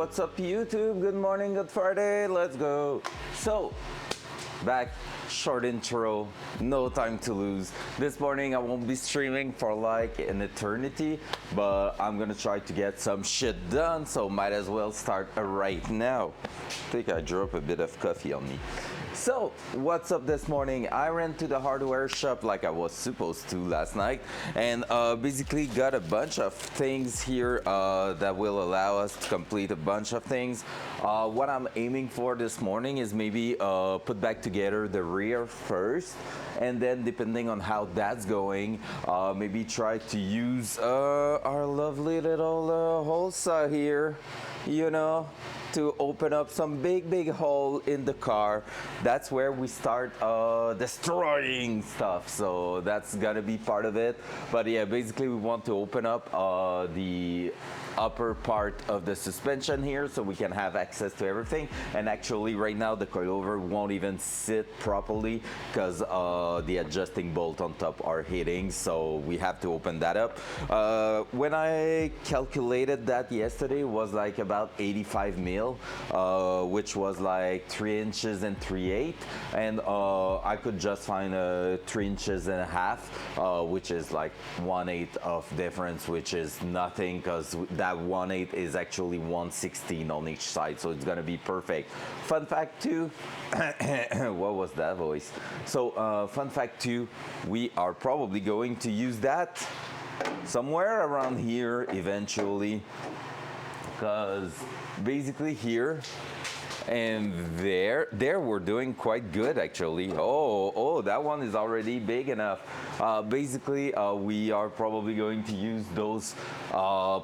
What's up, YouTube? Good morning, good Friday. Let's go. So, back, short intro, no time to lose. This morning I won't be streaming for like an eternity, but I'm gonna try to get some shit done, so might as well start right now. I think I dropped a bit of coffee on me. So, what's up this morning? I ran to the hardware shop like I was supposed to last night, and basically got a bunch of things here that will allow us to complete a bunch of things. What I'm aiming for this morning is maybe put back together the rear first, and then depending on how that's going, maybe try to use our lovely little hole saw here, you know, to open up some big hole in the car. That's where we start destroying stuff, so that's gonna be part of it. But yeah, basically we want to open up the upper part of the suspension here so we can have access to everything. And actually right now the coilover won't even sit properly because the adjusting bolt on top are hitting, so we have to open that up. When I calculated that yesterday, it was like about 85 mil, which was like 3 inches and 3/8, and I could just find 3 inches and a half, which is like 1/8 of difference, which is nothing because that 1/8 is actually 1/16 on each side, so it's gonna be perfect. Fun fact too, what was that voice? So fun fact too, we are probably going to use that somewhere around here eventually, because basically here and there we're doing quite good actually. Oh, that one is already big enough. Basically we are probably going to use those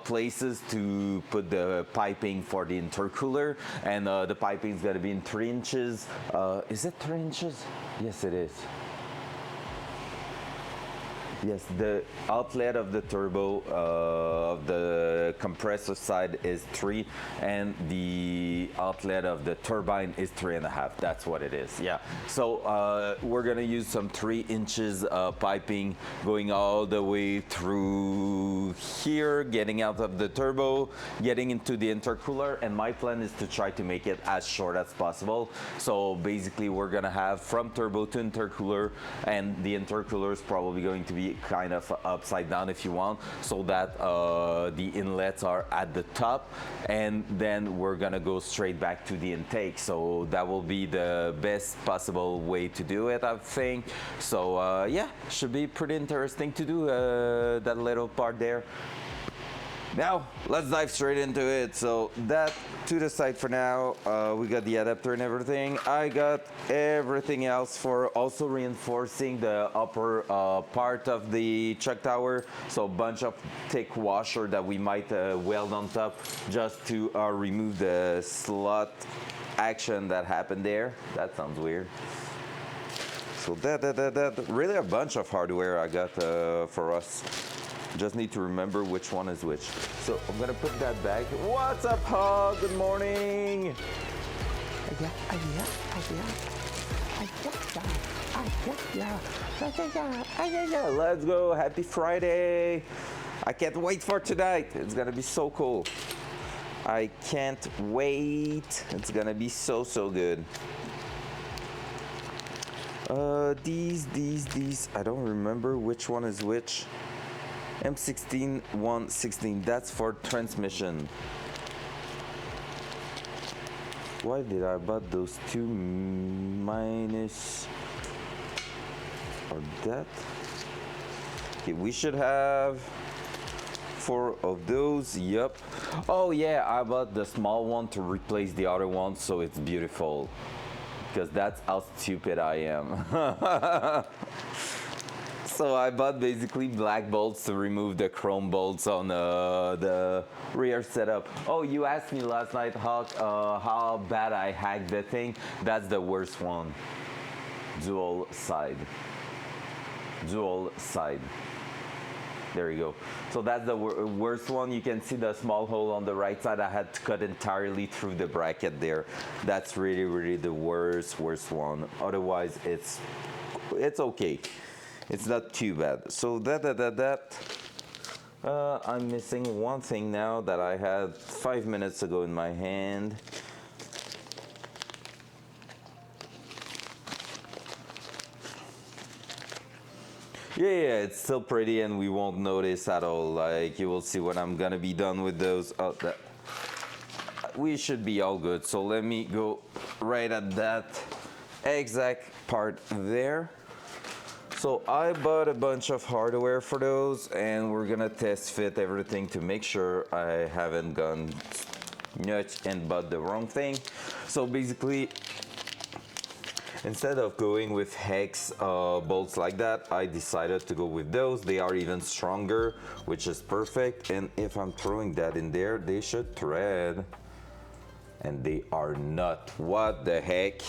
places to put the piping for the intercooler, and the piping is going to be in 3 inches. Is it 3 inches? Yes, it is. Yes, the outlet of the turbo of the compressor side is 3, and the outlet of the turbine is 3.5. That's what it is. Yeah. So we're gonna use some 3 inches piping going all the way through here, getting out of the turbo, getting into the intercooler, and my plan is to try to make it as short as possible. So basically we're gonna have from turbo to intercooler, and the intercooler is probably going to be kind of upside down if you want, so that the inlets are at the top, and then we're gonna go straight back to the intake. So that will be the best possible way to do it, I think. So yeah, should be pretty interesting to do that little part there. Now, let's dive straight into it. So that to the side for now. We got the adapter and everything. I got everything else for also reinforcing the upper part of the chuck tower. So a bunch of thick washer that we might weld on top just to remove the slot action that happened there. That sounds weird. So that really a bunch of hardware I got for us. Just need to remember which one is which. So I'm gonna put that back. What's up, Hog? Good morning. Let's go. Happy Friday. I can't wait for tonight. It's gonna be so cool. I can't wait. It's gonna be so good. These. I don't remember which one is which. M16 116, that's for transmission. Why did I buy those two minus or that? Okay, we should have 4 of those. Yep. Oh yeah, I bought the small one to replace the other one, so it's beautiful, because that's how stupid I am. So I bought basically black bolts to remove the chrome bolts on the rear setup. Oh, you asked me last night, Hawk, how bad I hacked the thing. That's the worst one. Dual side. There you go. So that's the worst one. You can see the small hole on the right side. I had to cut entirely through the bracket there. That's really the worst one. Otherwise, it's okay. It's not too bad. So that. I'm missing one thing now that I had 5 minutes ago in my hand. Yeah, it's still pretty and we won't notice at all. Like, you will see when I'm gonna be done with those. Oh, we should be all good. So let me go right at that exact part there. So I bought a bunch of hardware for those and we're gonna test fit everything to make sure I haven't gone nuts and bought the wrong thing. So basically, instead of going with hex bolts like that, I decided to go with those. They are even stronger, which is perfect. And if I'm throwing that in there, they should thread. And they are not. What the heck?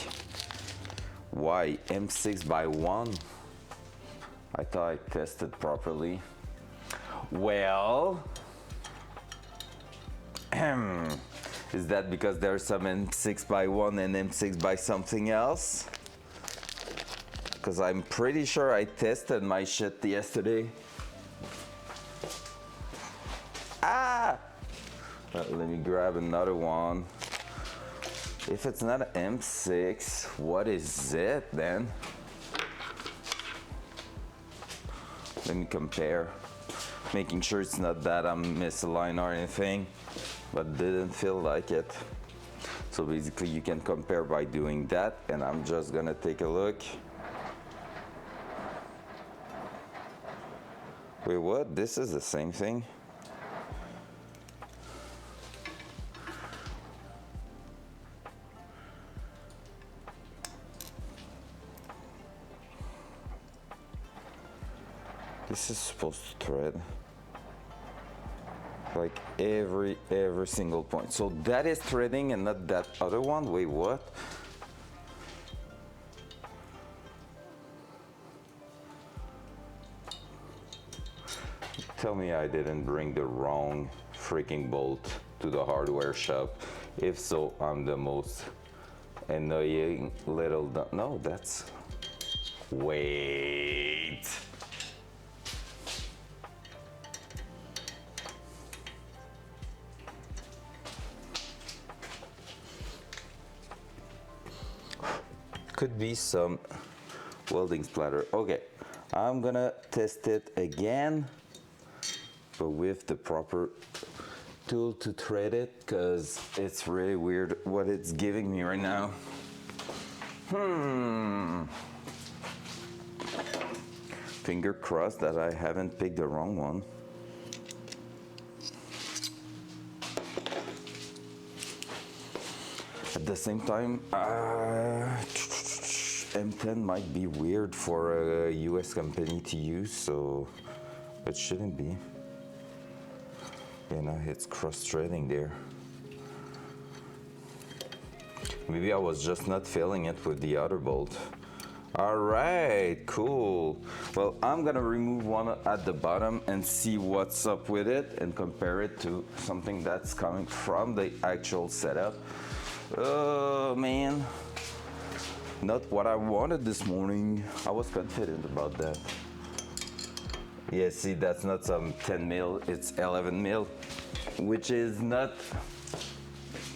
Why M6 by 1? I thought I tested properly. Well, is that because there's some M6 by 1 and M6 by something else? Because I'm pretty sure I tested my shit yesterday. Ah! Let me grab another one. If it's not an M6, what is it then? Let me compare, making sure it's not that I'm misaligned or anything, but didn't feel like it. So basically you can compare by doing that, and I'm just gonna take a look. Wait, what? This is the same thing? This is supposed to thread like every single point. So that is threading and not that other one. Wait, what? Tell me I didn't bring the wrong freaking bolt to the hardware shop. If so, I'm the most annoying little no, that's wait. Could be some welding splatter. Okay, I'm gonna test it again, but with the proper tool to thread it, because it's really weird what it's giving me right now. Finger crossed that I haven't picked the wrong one. At the same time, M10 might be weird for a US company to use, so it shouldn't be. You know, it's cross-threading there. Maybe I was just not feeling it with the other bolt. All right, cool. Well, I'm gonna remove one at the bottom and see what's up with it and compare it to something that's coming from the actual setup. Oh man, not what I wanted this morning. I was confident about that. Yeah, see, that's not some 10 mil, it's 11 mil, which is not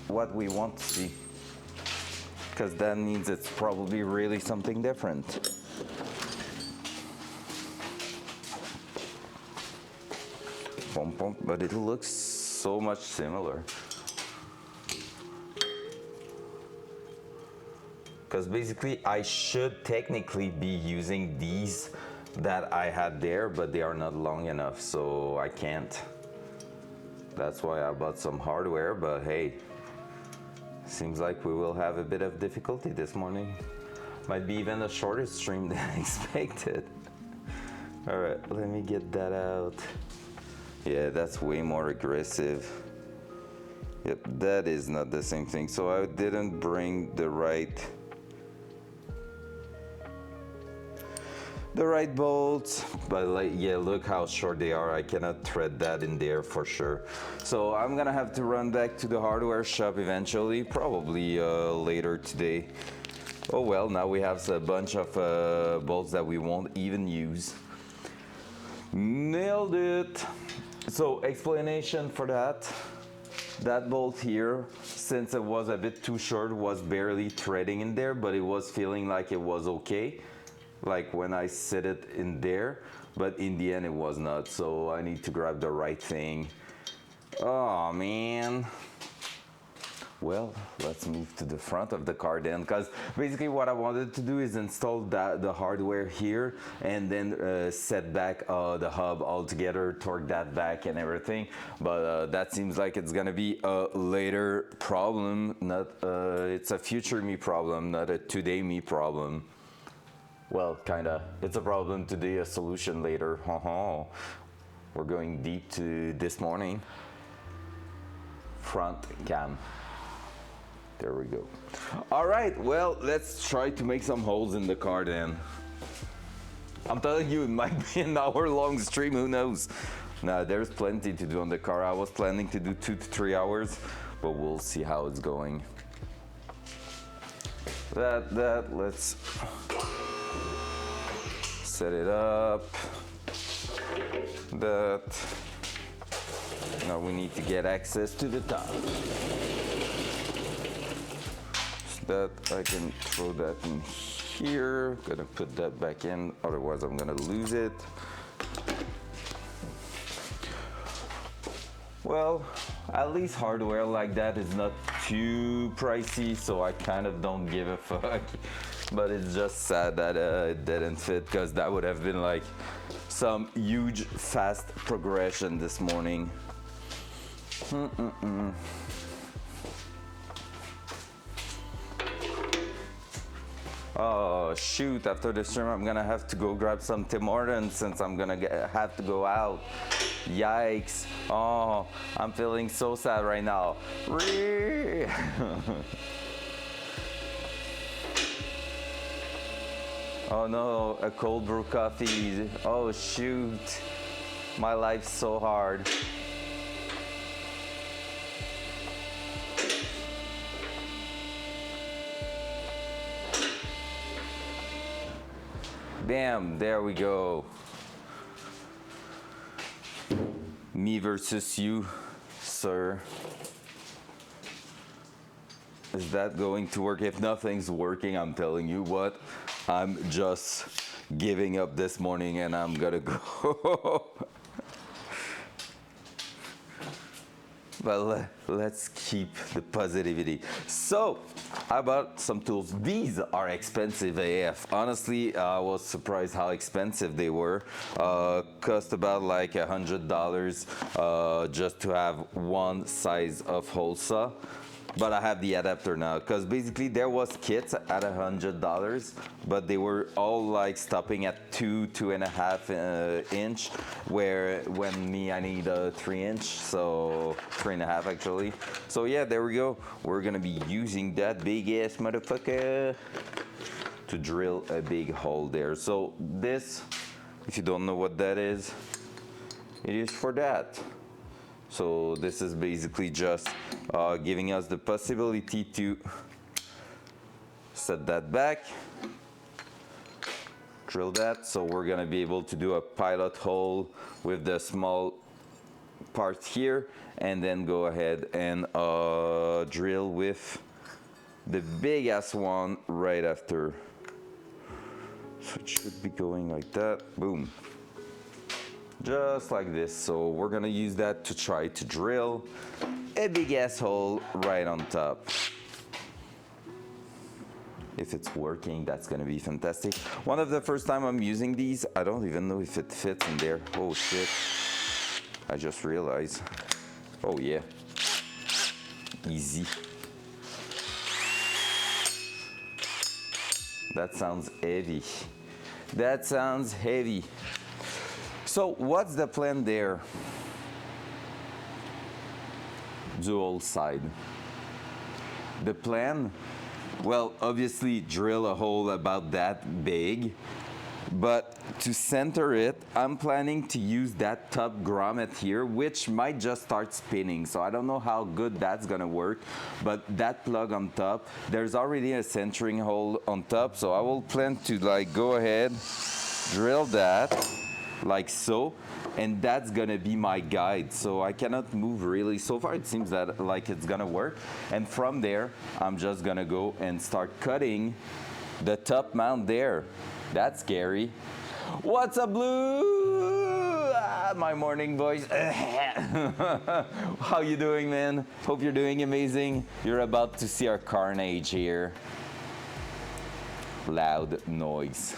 what we want to see, because that means it's probably really something different. But it looks so much similar. Because basically I should technically be using these that I had there, but they are not long enough, so I can't. That's why I bought some hardware, but hey, seems like we will have a bit of difficulty this morning. Might be even a shorter stream than expected. All right, let me get that out. Yeah, that's way more aggressive. Yep, that is not the same thing. So I didn't bring the right bolts, but like, yeah, look how short they are. I cannot thread that in there for sure. So I'm gonna have to run back to the hardware shop eventually, probably later today. Oh well, now we have a bunch of bolts that we won't even use. Nailed it. So explanation for that. That bolt here, since it was a bit too short, was barely threading in there, but it was feeling like it was okay. Like when I set it in there, but in the end it was not. So I need to grab the right thing. Oh man. Well, let's move to the front of the car then, because basically what I wanted to do is install the hardware here and then set back the hub altogether, torque that back and everything. But that seems like it's gonna be a later problem, not it's a future me problem, not a today me problem. Well, kinda. It's a problem today, a solution later. We're going deep to this morning. Front cam. There we go. All right, well, let's try to make some holes in the car then. I'm telling you, it might be an hour-long stream, who knows? Nah, there's plenty to do on the car. I was planning to do 2 to 3 hours, but we'll see how it's going. Let's set it up. Now we need to get access to the top. That I can throw that in here. Gonna put that back in, otherwise I'm gonna lose it. Well, at least hardware like that is not too pricey, so I kind of don't give a fuck. But it's just sad that it didn't fit, because that would have been like some huge fast progression this morning. Oh shoot, after the stream I'm gonna have to go grab some Tim Hortons since I'm gonna have to go out. Yikes. Oh, I'm feeling so sad right now. Oh no, a cold brew coffee. Oh shoot, my life's so hard. Bam, there we go. Me versus you, sir. Is that going to work? If nothing's working, I'm telling you what, I'm just giving up this morning and I'm gonna go. But let's keep the positivity. So, I bought some tools. These are expensive AF. Honestly, I was surprised how expensive they were. Cost about like $100 just to have one size of hole saw. But I have the adapter now, because basically there was kits at $100, but they were all like stopping at 2.5 inch, where when me I need a 3 inch, so 3.5 actually. So yeah, there we go. We're gonna be using that big ass motherfucker to drill a big hole there. So this, if you don't know what that is, it is for that. So this is basically just giving us the possibility to set that back, drill that. So we're gonna be able to do a pilot hole with the small part here, and then go ahead and drill with the big ass one right after. So it should be going like that, boom. Just like this. So we're gonna use that to try to drill a big ass hole right on top. If it's working, that's gonna be fantastic. One of the first time I'm using these, I don't even know if it fits in there. Oh shit, I just realized. Oh yeah, easy. That sounds heavy. That sounds heavy. So what's the plan there? Dual side. The plan? Well, obviously drill a hole about that big, but to center it, I'm planning to use that top grommet here, which might just start spinning. So I don't know how good that's gonna work, but that plug on top, there's already a centering hole on top. So I will plan to like go ahead, drill that, like so, and that's gonna be my guide. So I cannot move really. So far it seems that like it's gonna work. And from there, I'm just gonna go and start cutting the top mount there. That's scary. What's up, Blue? My morning voice. How you doing, man? Hope you're doing amazing. You're about to see our carnage here. Loud noise.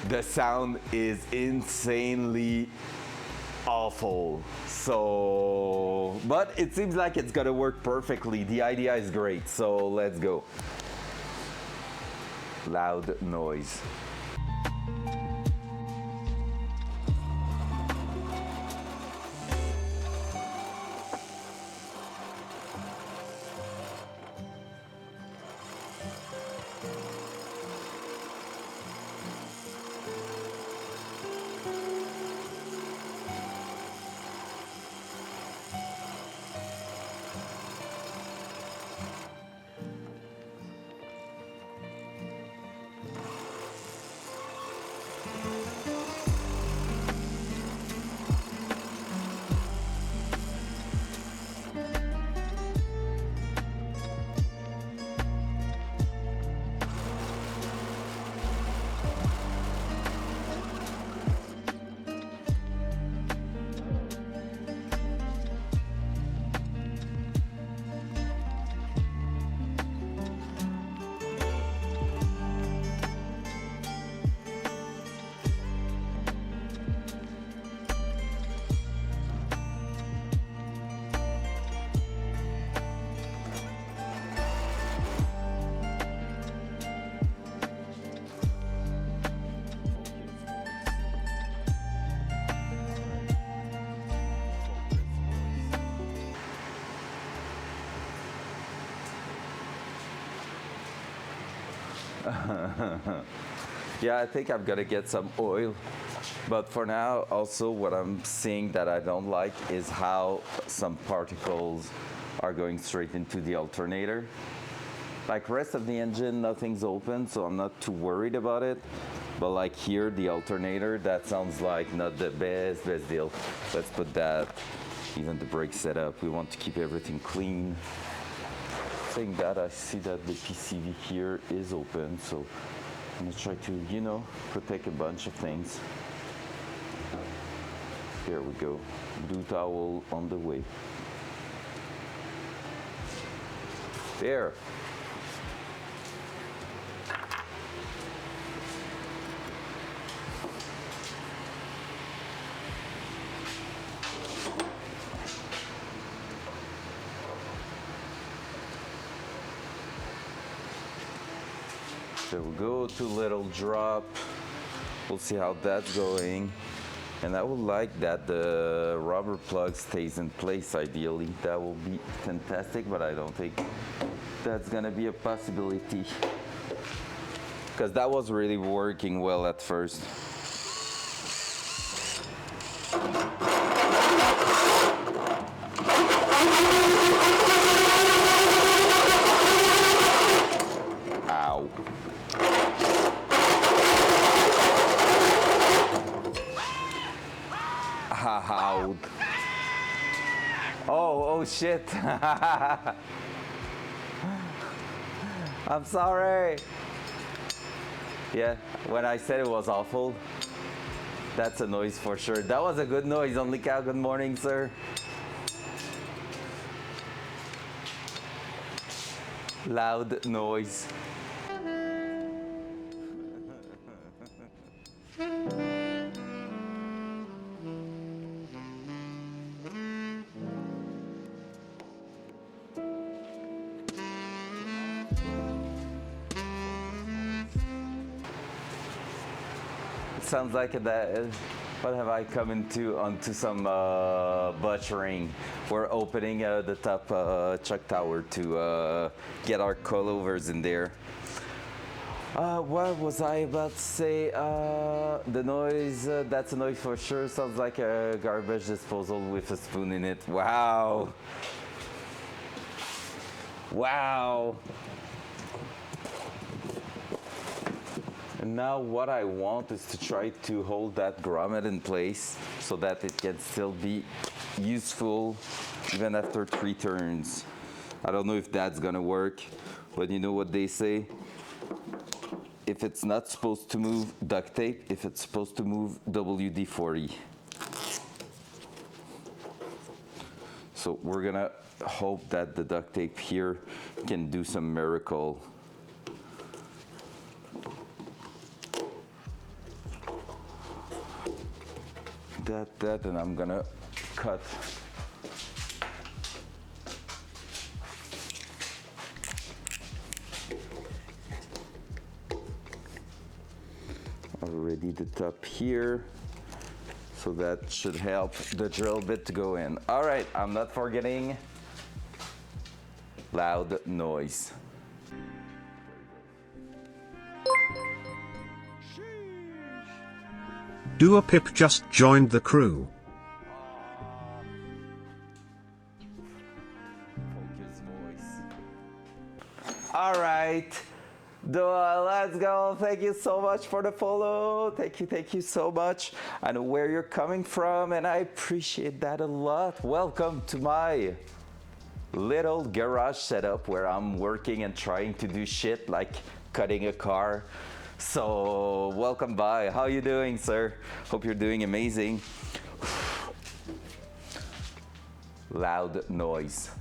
The sound is insanely awful. So, but it seems like it's gonna work perfectly. The idea is great. So let's go. Loud noise. Yeah, I think I'm gonna get some oil. But for now, also what I'm seeing that I don't like is how some particles are going straight into the alternator. Like rest of the engine, nothing's open, so I'm not too worried about it. But like here, the alternator, that sounds like not the best deal. Let's put that, even the brake setup. We want to keep everything clean. Saying that, I see that the PCV here is open, so I'm gonna try to, you know, protect a bunch of things. There we go. Blue towel on the way. There. There we go, 2 little drop. We'll see how that's going. And I would like that the rubber plug stays in place ideally. That will be fantastic, but I don't think that's gonna be a possibility. Because that was really working well at first. Ow. How? Oh shit. I'm sorry. Yeah, when I said it was awful, that's a noise for sure. That was a good noise. Only cow, good morning, sir. Loud noise. Sounds like that. What have I come into onto some butchering? We're opening the top chuck tower to get our coilovers in there. What was I about to say? The noise, that's a noise for sure. Sounds like a garbage disposal with a spoon in it. Wow. Wow. And now what I want is to try to hold that grommet in place so that it can still be useful even after 3 turns. I don't know if that's gonna work, but you know what they say? If it's not supposed to move, duct tape. If it's supposed to move, WD-40. So we're gonna hope that the duct tape here can do some miracle. That, and I'm gonna cut. Already the top here, so that should help the drill bit to go in. All right, I'm not forgetting loud noise. Dua Pip just joined the crew. Focus voice. All right, Dua, let's go. Thank you so much for the follow. Thank you so much. I know where you're coming from, and I appreciate that a lot. Welcome to my little garage setup where I'm working and trying to do shit like cutting a car. So welcome by. How you doing, sir? Hope you're doing amazing. Loud noise.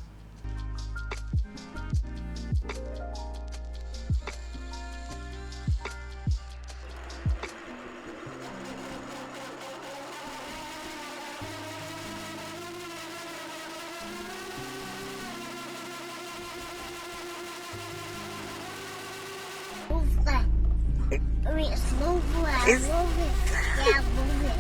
Move it. Yeah, move it.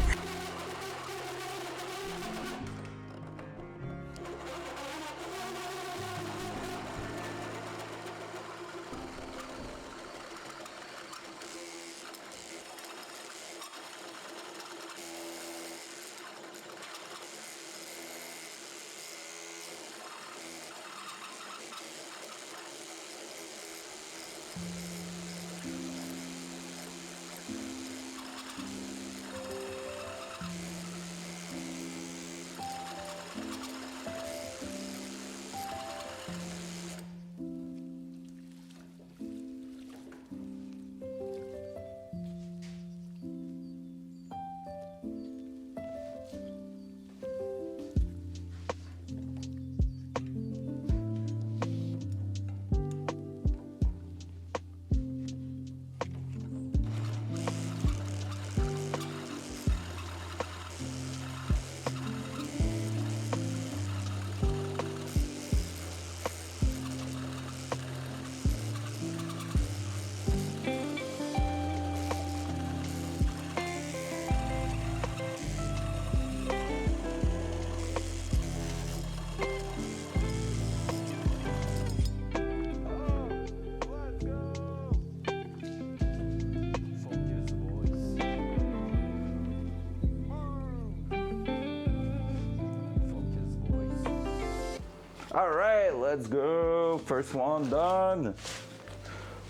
All right, let's go. First one done.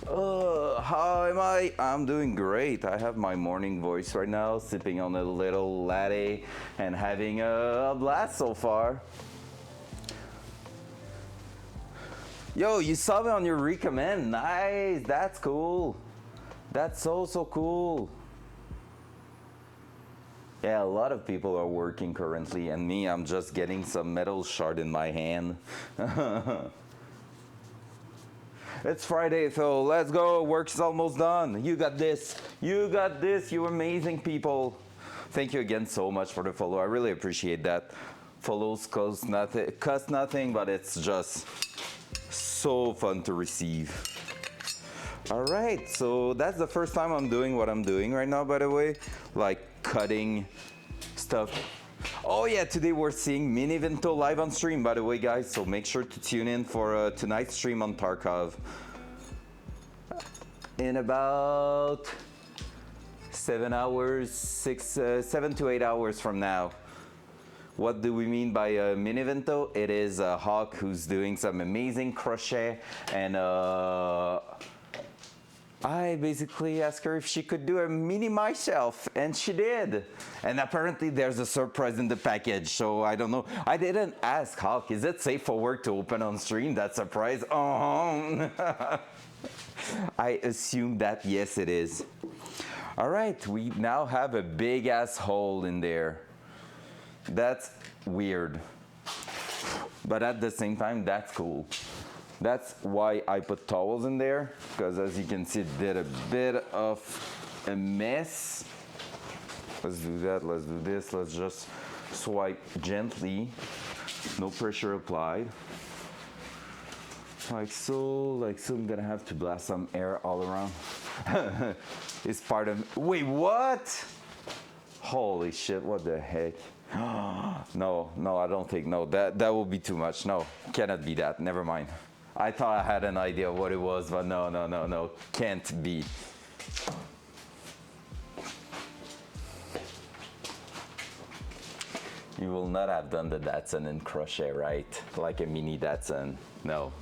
How am I? I'm doing great. I have my morning voice right now, sipping on a little latte and having a blast so far. Yo, you saw me on your recommend. Nice, that's cool. That's so cool. Yeah, a lot of people are working currently, and me, I'm just getting some metal shard in my hand. It's Friday, so let's go. Work's almost done. You got this. You got this, you amazing people. Thank you again so much for the follow. I really appreciate that. Follows cost nothing, but it's just so fun to receive. All right, so that's the first time I'm doing what I'm doing right now, by the way, like cutting stuff. Oh yeah, today we're seeing Mini Vento live on stream, by the way, guys. So make sure to tune in for tonight's stream on Tarkov. In about 7 hours, 7 to 8 hours from now. What do we mean by a Mini Vento? It is a Hawk who's doing some amazing crochet, and I basically asked her if she could do a mini myself, and she did. And apparently there's a surprise in the package, so I don't know. I didn't ask Hawk, is it safe for work to open on stream, that surprise? Oh. I assume that yes it is. All right, we now have a big ass hole in there. That's weird. But at the same time, that's cool. That's why I put towels in there, because as you can see, it did a bit of a mess. Let's do that, let's do this, let's just swipe gently, no pressure applied. Like so, I'm gonna have to blast some air all around. It's part of, wait, what? Holy shit, what the heck? No, I don't think, no, that will be too much. No, cannot be that, never mind. I thought I had an idea of what it was, but no, can't be. You will not have done the Datsun in crochet, right? Like a mini Datsun, no.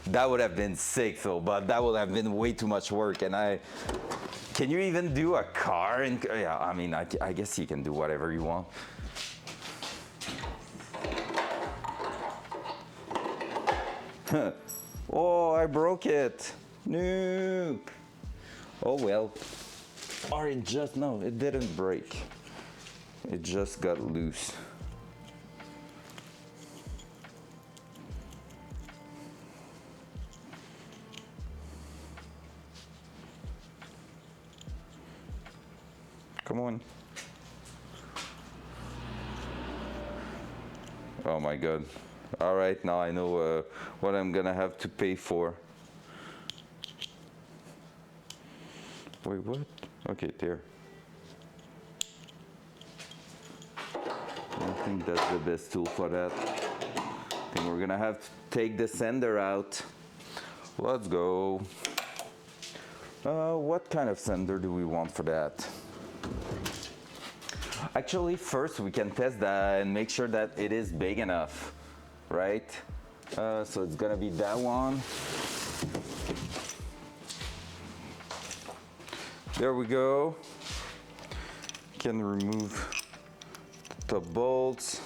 That would have been sick though, but that would have been way too much work, and can you even do a car? Yeah, I mean, I guess you can do whatever you want. Oh, I broke it. No. Oh well. Or it just, no, it didn't break. It just got loose. Come on. Oh my God. All right, now I know what I'm gonna have to pay for. Wait, what? Okay, there. I think that's the best tool for that. I think we're gonna have to take the sender out. Let's go. What kind of sender do we want for that? Actually, first we can test that and make sure that it is big enough, right? So it's gonna be that one. There we go. Can remove the bolts.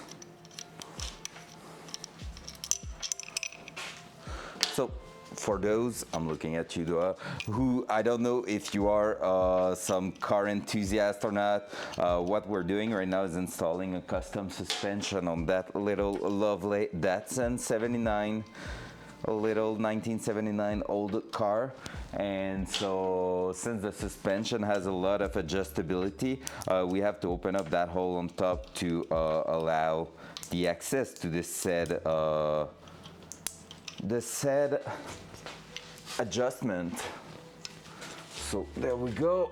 So for those, I'm looking at you, Dua, who I don't know if you are some car enthusiast or not. What we're doing right now is installing a custom suspension on that little lovely Datsun 79, a little 1979 old car. And so since the suspension has a lot of adjustability, we have to open up that hole on top to allow the access to this said adjustment. So there we go.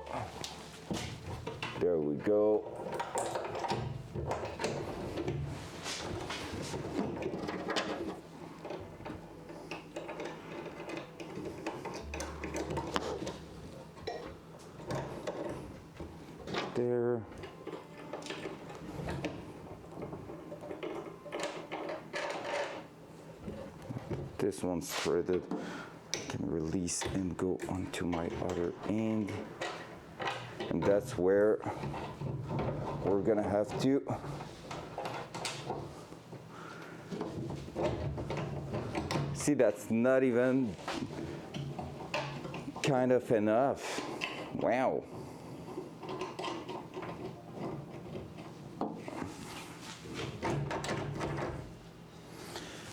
There we go. There. This one's threaded. I can release and go onto my other end. And that's where we're gonna have to see, that's not even kind of enough. Wow.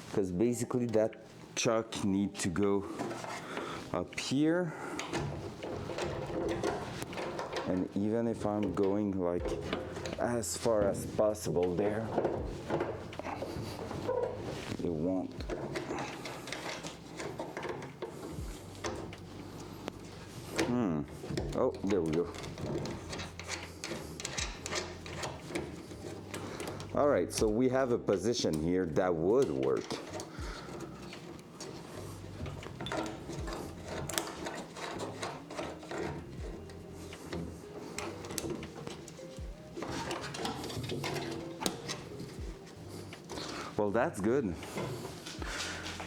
Because basically that chuck needs to go up here, and even if I'm going like as far as possible there, it won't. Oh, there we go. All right, so we have a position here that would work. Well, that's good.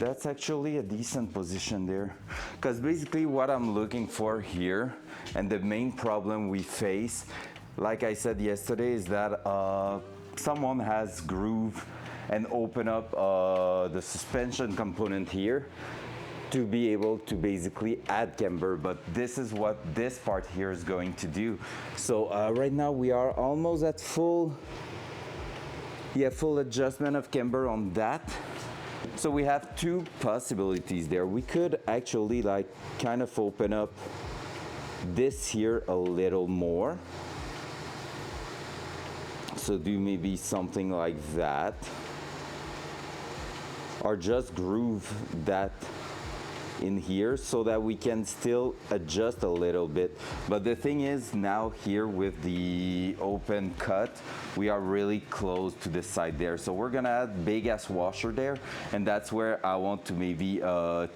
That's actually a decent position there. Because basically what I'm looking for here, and the main problem we face, like I said yesterday, is that someone has groove and open up the suspension component here to be able to basically add camber, but this is what this part here is going to do. So right now we are almost at full adjustment of camber on that. So we have two possibilities there. We could actually like kind of open up this here a little more. So do maybe something like that. Or just groove that in here so that we can still adjust a little bit. But the thing is, now here with the open cut, we are really close to the side there. So we're gonna add big ass washer there, and that's where I want to maybe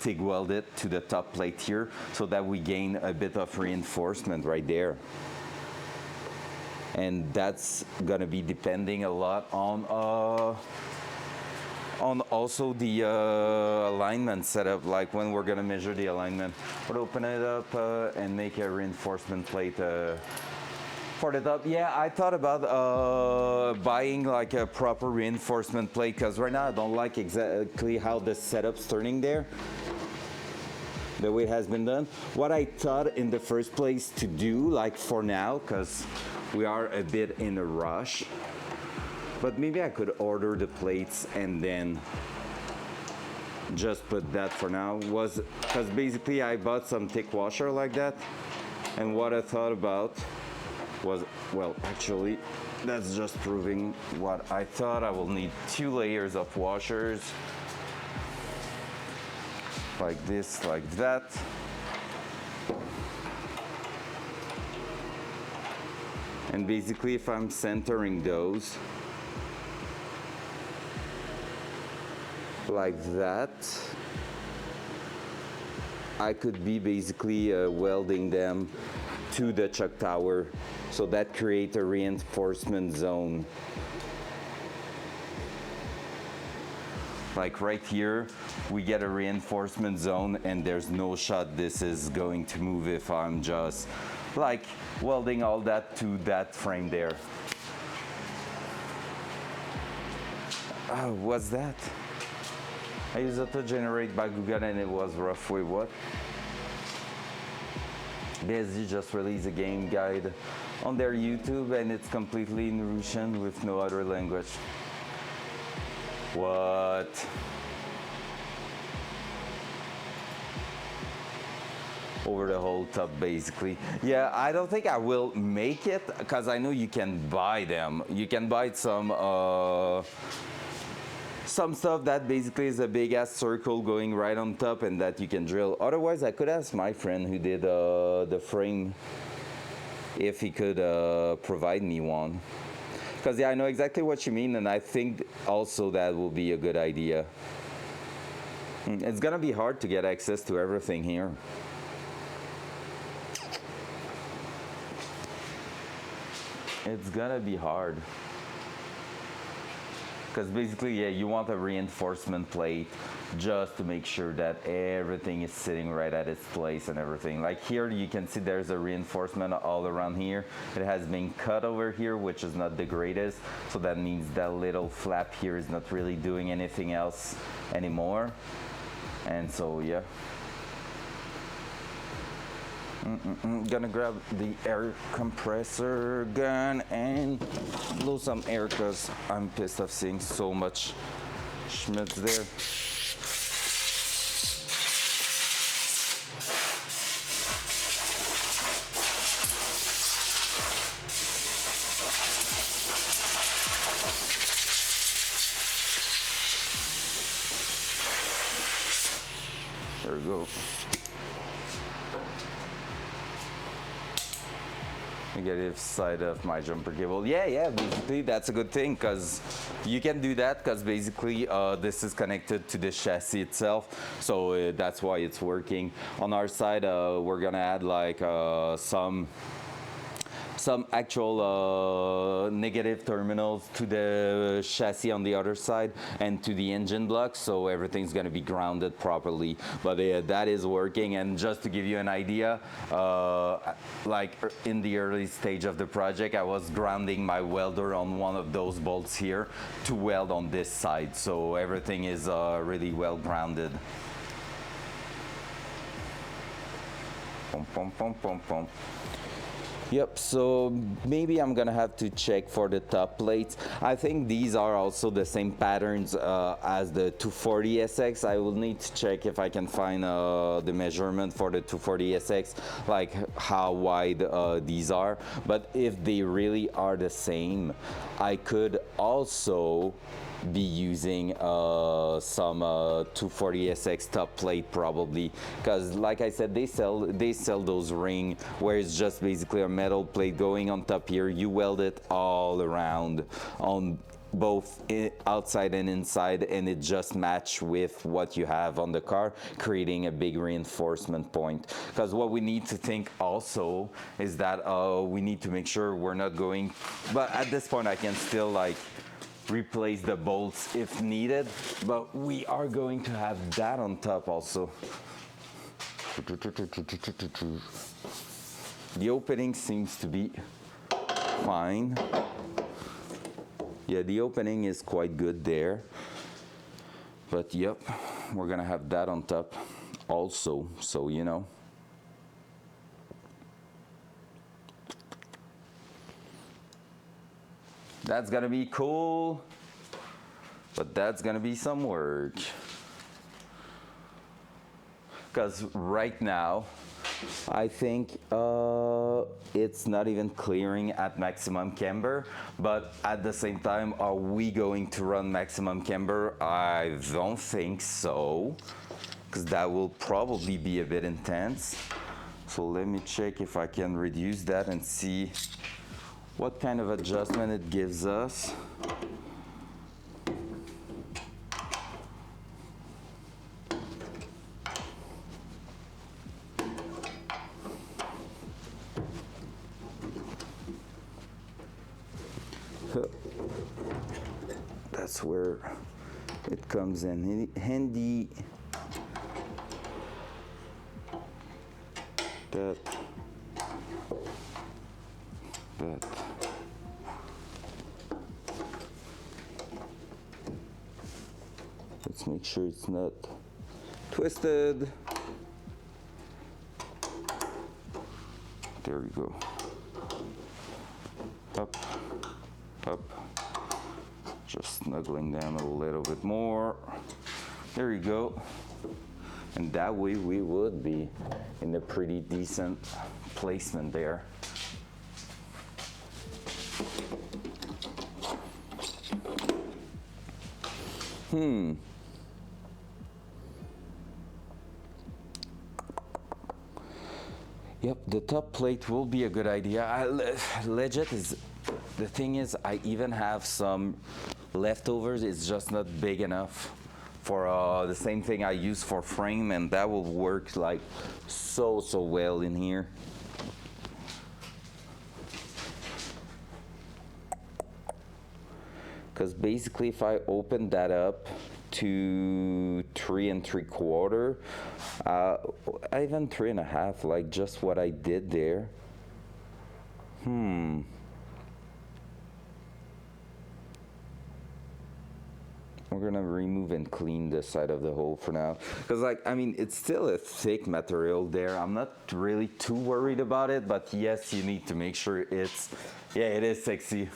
TIG weld it to the top plate here so that we gain a bit of reinforcement right there. And that's gonna be depending a lot on also the alignment setup, like when we're gonna measure the alignment. We'll open it up and make a reinforcement plate for the top. Yeah, I thought about buying like a proper reinforcement plate, because right now I don't like exactly how the setup's turning there, the way it has been done. What I thought in the first place to do, like for now, because we are a bit in a rush, but maybe I could order the plates and then just put that for now, was because basically I bought some thick washer like that, and what I thought about was, well, actually that's just proving what I thought. I will need 2 layers of washers like this, like that. And basically if I'm centering those like that, I could be basically welding them to the chuck tower, so that creates a reinforcement zone. Like right here, we get a reinforcement zone, and there's no shot this is going to move if I'm just like welding all that to that frame there. Oh, what's that? I used it to generate by Google and it was rough. Wait, what? BSD just released a game guide on their YouTube and it's completely in Russian with no other language. What? Over the whole top basically. Yeah, I don't think I will make it because I know you can buy them. You can buy some stuff that basically is a big ass circle going right on top and that you can drill. Otherwise, I could ask my friend who did the frame if he could provide me one. Because yeah, I know exactly what you mean, and I think also that will be a good idea. It's gonna be hard to get access to everything here. It's gonna be hard. Because basically, yeah, you want a reinforcement plate just to make sure that everything is sitting right at its place and everything. Like here, you can see there's a reinforcement all around here. It has been cut over here, which is not the greatest. So that means that little flap here is not really doing anything else anymore. And so, yeah. Gonna grab the air compressor gun and blow some air because I'm pissed off seeing so much schmutz there. There we go. Negative side of my jumper cable. Yeah, basically that's a good thing because you can do that because basically this is connected to the chassis itself, so that's why it's working. On our side, we're gonna add like some actual negative terminals to the chassis on the other side and to the engine block, so everything's going to be grounded properly. But that is working. And just to give you an idea, like in the early stage of the project, I was grounding my welder on one of those bolts here to weld on this side, so everything is really well grounded. Pum, pum, pum, pum, pum. Yep, so maybe I'm gonna have to check for the top plates. I think these are also the same patterns as the 240SX. I will need to check if I can find the measurement for the 240SX, like how wide these are. But if they really are the same, I could also be using some 240SX top plate probably, because like I said, they sell those ring where it's just basically a metal plate going on top here. You weld it all around on both outside and inside, and it just match with what you have on the car, creating a big reinforcement point. Because what we need to think also is that we need to make sure we're not going, but at this point I can still like replace the bolts if needed, but we are going to have that on top also. The opening seems to be fine. Yeah, the opening is quite good there, but yep, we're gonna have that on top also, so you know. That's gonna be cool, but that's gonna be some work. Because right now, I think it's not even clearing at maximum camber, but at the same time, are we going to run maximum camber? I don't think so, because that will probably be a bit intense. So let me check if I can reduce that and see what kind of adjustment it gives us. That's where it comes in handy. That. Let's make sure it's not twisted. There we go. Up, up. Just snuggling them a little bit more. There you go. And that way we would be in a pretty decent placement there. Yep, the top plate will be a good idea. Legit is, the thing is, I even have some leftovers. It's just not big enough for the same thing I use for frame, and that will work like so well in here. Because basically if I open that up to 3 3/4, even 3 1/2, like just what I did there. We're gonna remove and clean this side of the hole for now, because like, I mean, it's still a thick material there. I'm not really too worried about it, but yes, you need to make sure it's, yeah, it is sexy.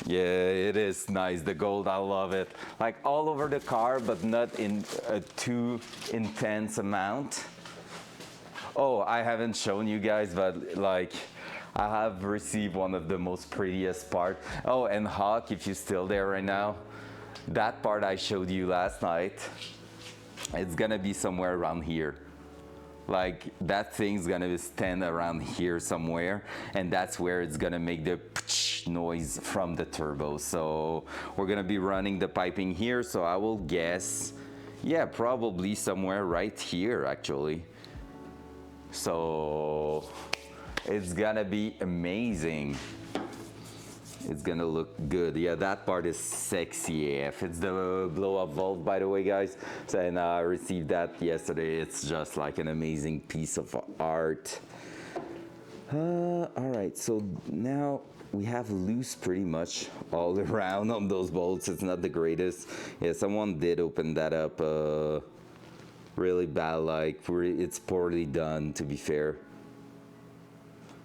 Yeah, it is nice, the gold, I love it. Like all over the car, but not in a too intense amount. Oh, I haven't shown you guys, but like, I have received one of the most prettiest part. Oh, and Hawk, if you're still there right now, that part I showed you last night, it's gonna be somewhere around here. Like that thing's gonna stand around here somewhere, and that's where it's gonna make the noise from the turbo. So we're gonna be running the piping here, so I will guess, yeah, probably somewhere right here actually. So it's gonna be amazing. It's gonna look good. Yeah, that part is sexy AF. It's the blow up valve, by the way, guys. So, and I received that yesterday. It's just like an amazing piece of art. All right, so now we have loose pretty much all around on those bolts. It's not the greatest. Yeah, someone did open that up really bad, like it's poorly done, to be fair.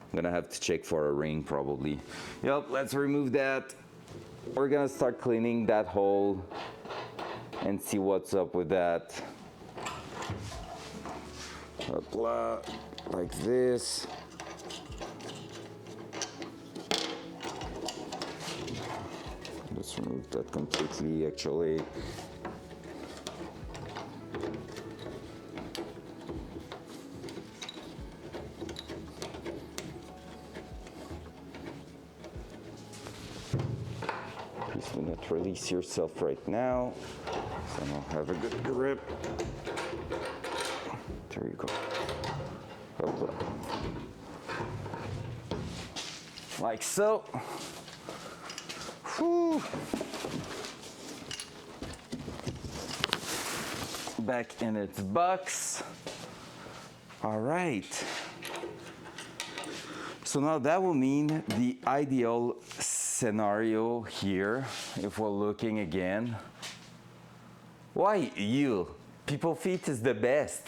I'm gonna have to check for a ring probably. Yep, let's remove that. We're gonna start cleaning that hole and see what's up with that. Blah, like this. Let's remove that completely actually. Please do not release yourself right now. So I'll have a good grip. There you go. Hopla. Like so. Whew. Back in its box. All right. So now that will mean the ideal scenario here, if we're looking again. Why you? People feet is the best.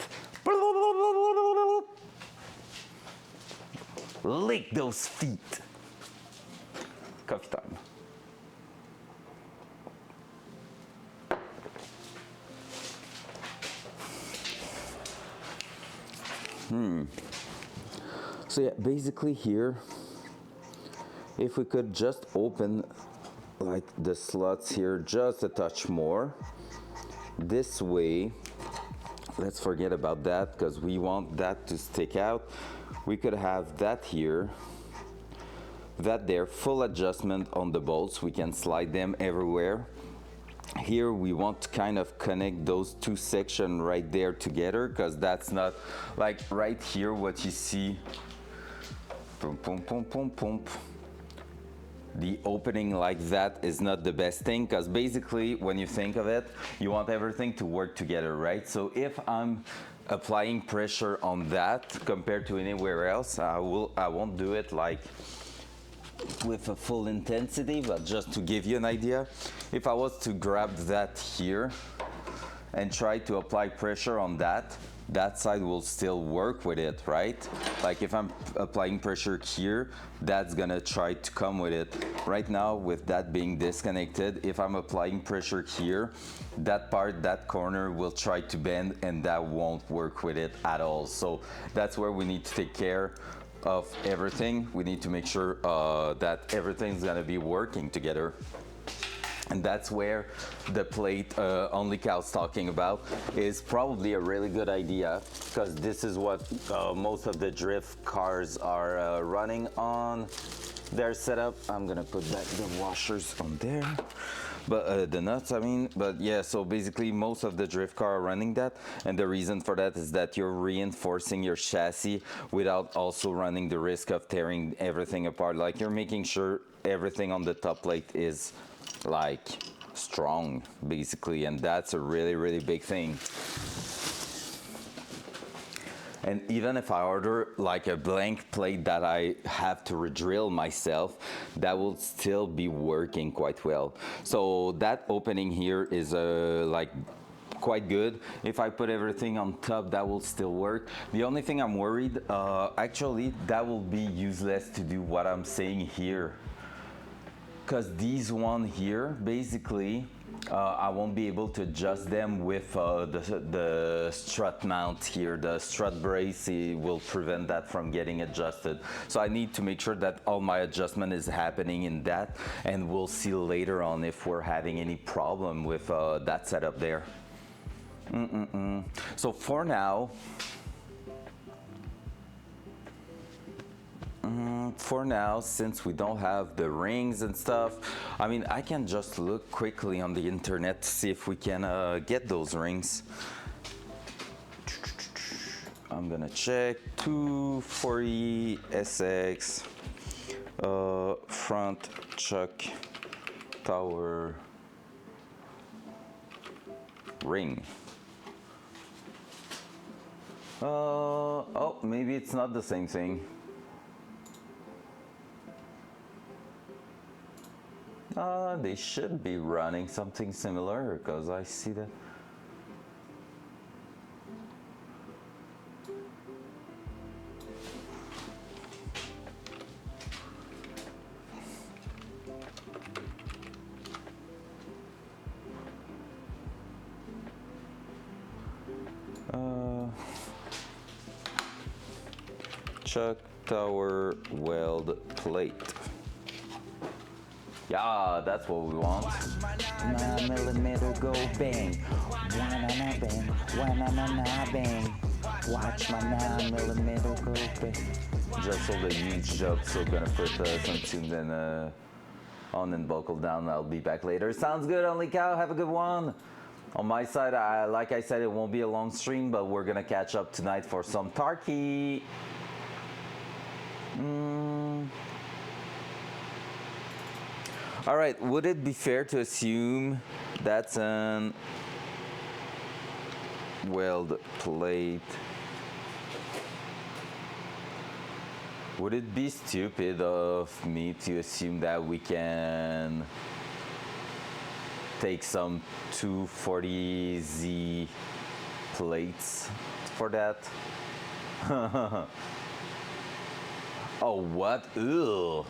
Lick those feet. Coffee time. So yeah, basically here, if we could just open like the slots here just a touch more, this way, let's forget about that because we want that to stick out. We could have that here, that there, full adjustment on the bolts. We can slide them everywhere. Here we want to kind of connect those two sections right there together, because that's not like right here what you see. Boom, boom, boom, boom, boom. The opening like that is not the best thing, because basically when you think of it, you want everything to work together, right? So if I'm applying pressure on that compared to anywhere else, I won't do it like with a full intensity, but just to give you an idea, if I was to grab that here and try to apply pressure on that, that side will still work with it, right? Like if I'm applying pressure here, that's gonna try to come with it. Right now, with that being disconnected, if I'm applying pressure here, that part, that corner will try to bend and that won't work with it at all. So that's where we need to take care of everything. We need to make sure that everything's gonna be working together. And that's where the plate only Cal's talking about is probably a really good idea, because this is what most of the drift cars are running on their setup. I'm gonna put back the washers on there, but the nuts, I mean. But yeah, so basically most of the drift car are running that, and the reason for that is that you're reinforcing your chassis without also running the risk of tearing everything apart. Like you're making sure everything on the top plate is like strong, basically, and that's a really, really big thing. And even if I order like a blank plate that I have to redrill myself, that will still be working quite well. So that opening here is like quite good. If I put everything on top, that will still work. The only thing I'm worried, actually, that will be useless to do what I'm saying here. Because these one here, basically, I won't be able to adjust them with the strut mount here. The strut brace will prevent that from getting adjusted. So I need to make sure that all my adjustment is happening in that, and we'll see later on if we're having any problem with that setup there. So for now, For now, since we don't have the rings and stuff, I mean, I can just look quickly on the internet to see if we can get those rings. I'm gonna check 240 SX front chuck tower ring. Oh, maybe it's not the same thing. They should be running something similar because I see that. Chuck tower weld plate. Yeah, that's what we want. 9mm go bang. One-na-na bang. One-na-na bang. Watch my 9mm go bang. Just so the huge job, so gonna put some tune then on and buckle down. I'll be back later. Sounds good, Only Cow. Have a good one. On my side, like I said, it won't be a long stream, but we're gonna catch up tonight for some turkey. All right, would it be fair to assume that's an weld plate? Would it be stupid of me to assume that we can take some 240Z plates for that? Oh, what? Ugh.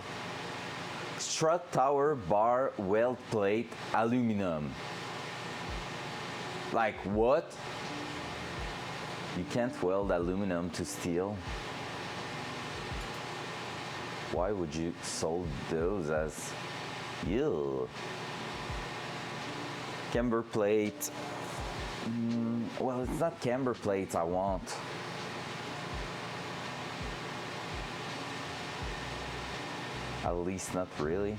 Strut tower bar weld plate aluminum. Like what? You can't weld aluminum to steel. Why would you sold those as ew? Camber plate. Well, it's not camber plates I want. At least not really.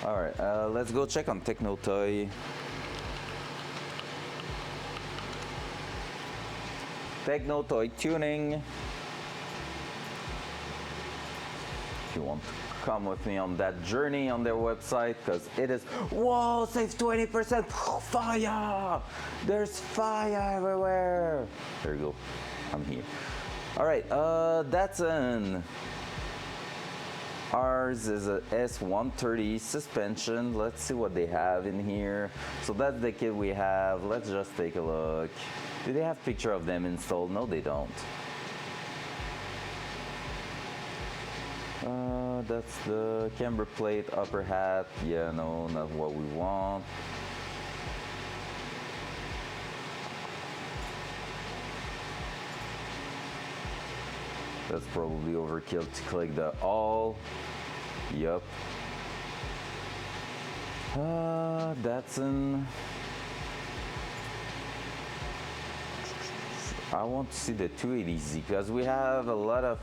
All right, let's go check on Techno Toy. Techno Toy tuning. If you want to come with me on that journey on their website, because it is, whoa, save 20%, fire! There's fire everywhere. There you go, I'm here. All right, Datsun. Ours is a S130 suspension. Let's see what they have in here. So that's the kit we have. Let's just take a look. Do they have picture of them installed? No, they don't. That's the camber plate, upper hat. Yeah, no, not what we want. That's probably overkill to click the all. Yup. Datsun. I want to see the 280Z because we have a lot of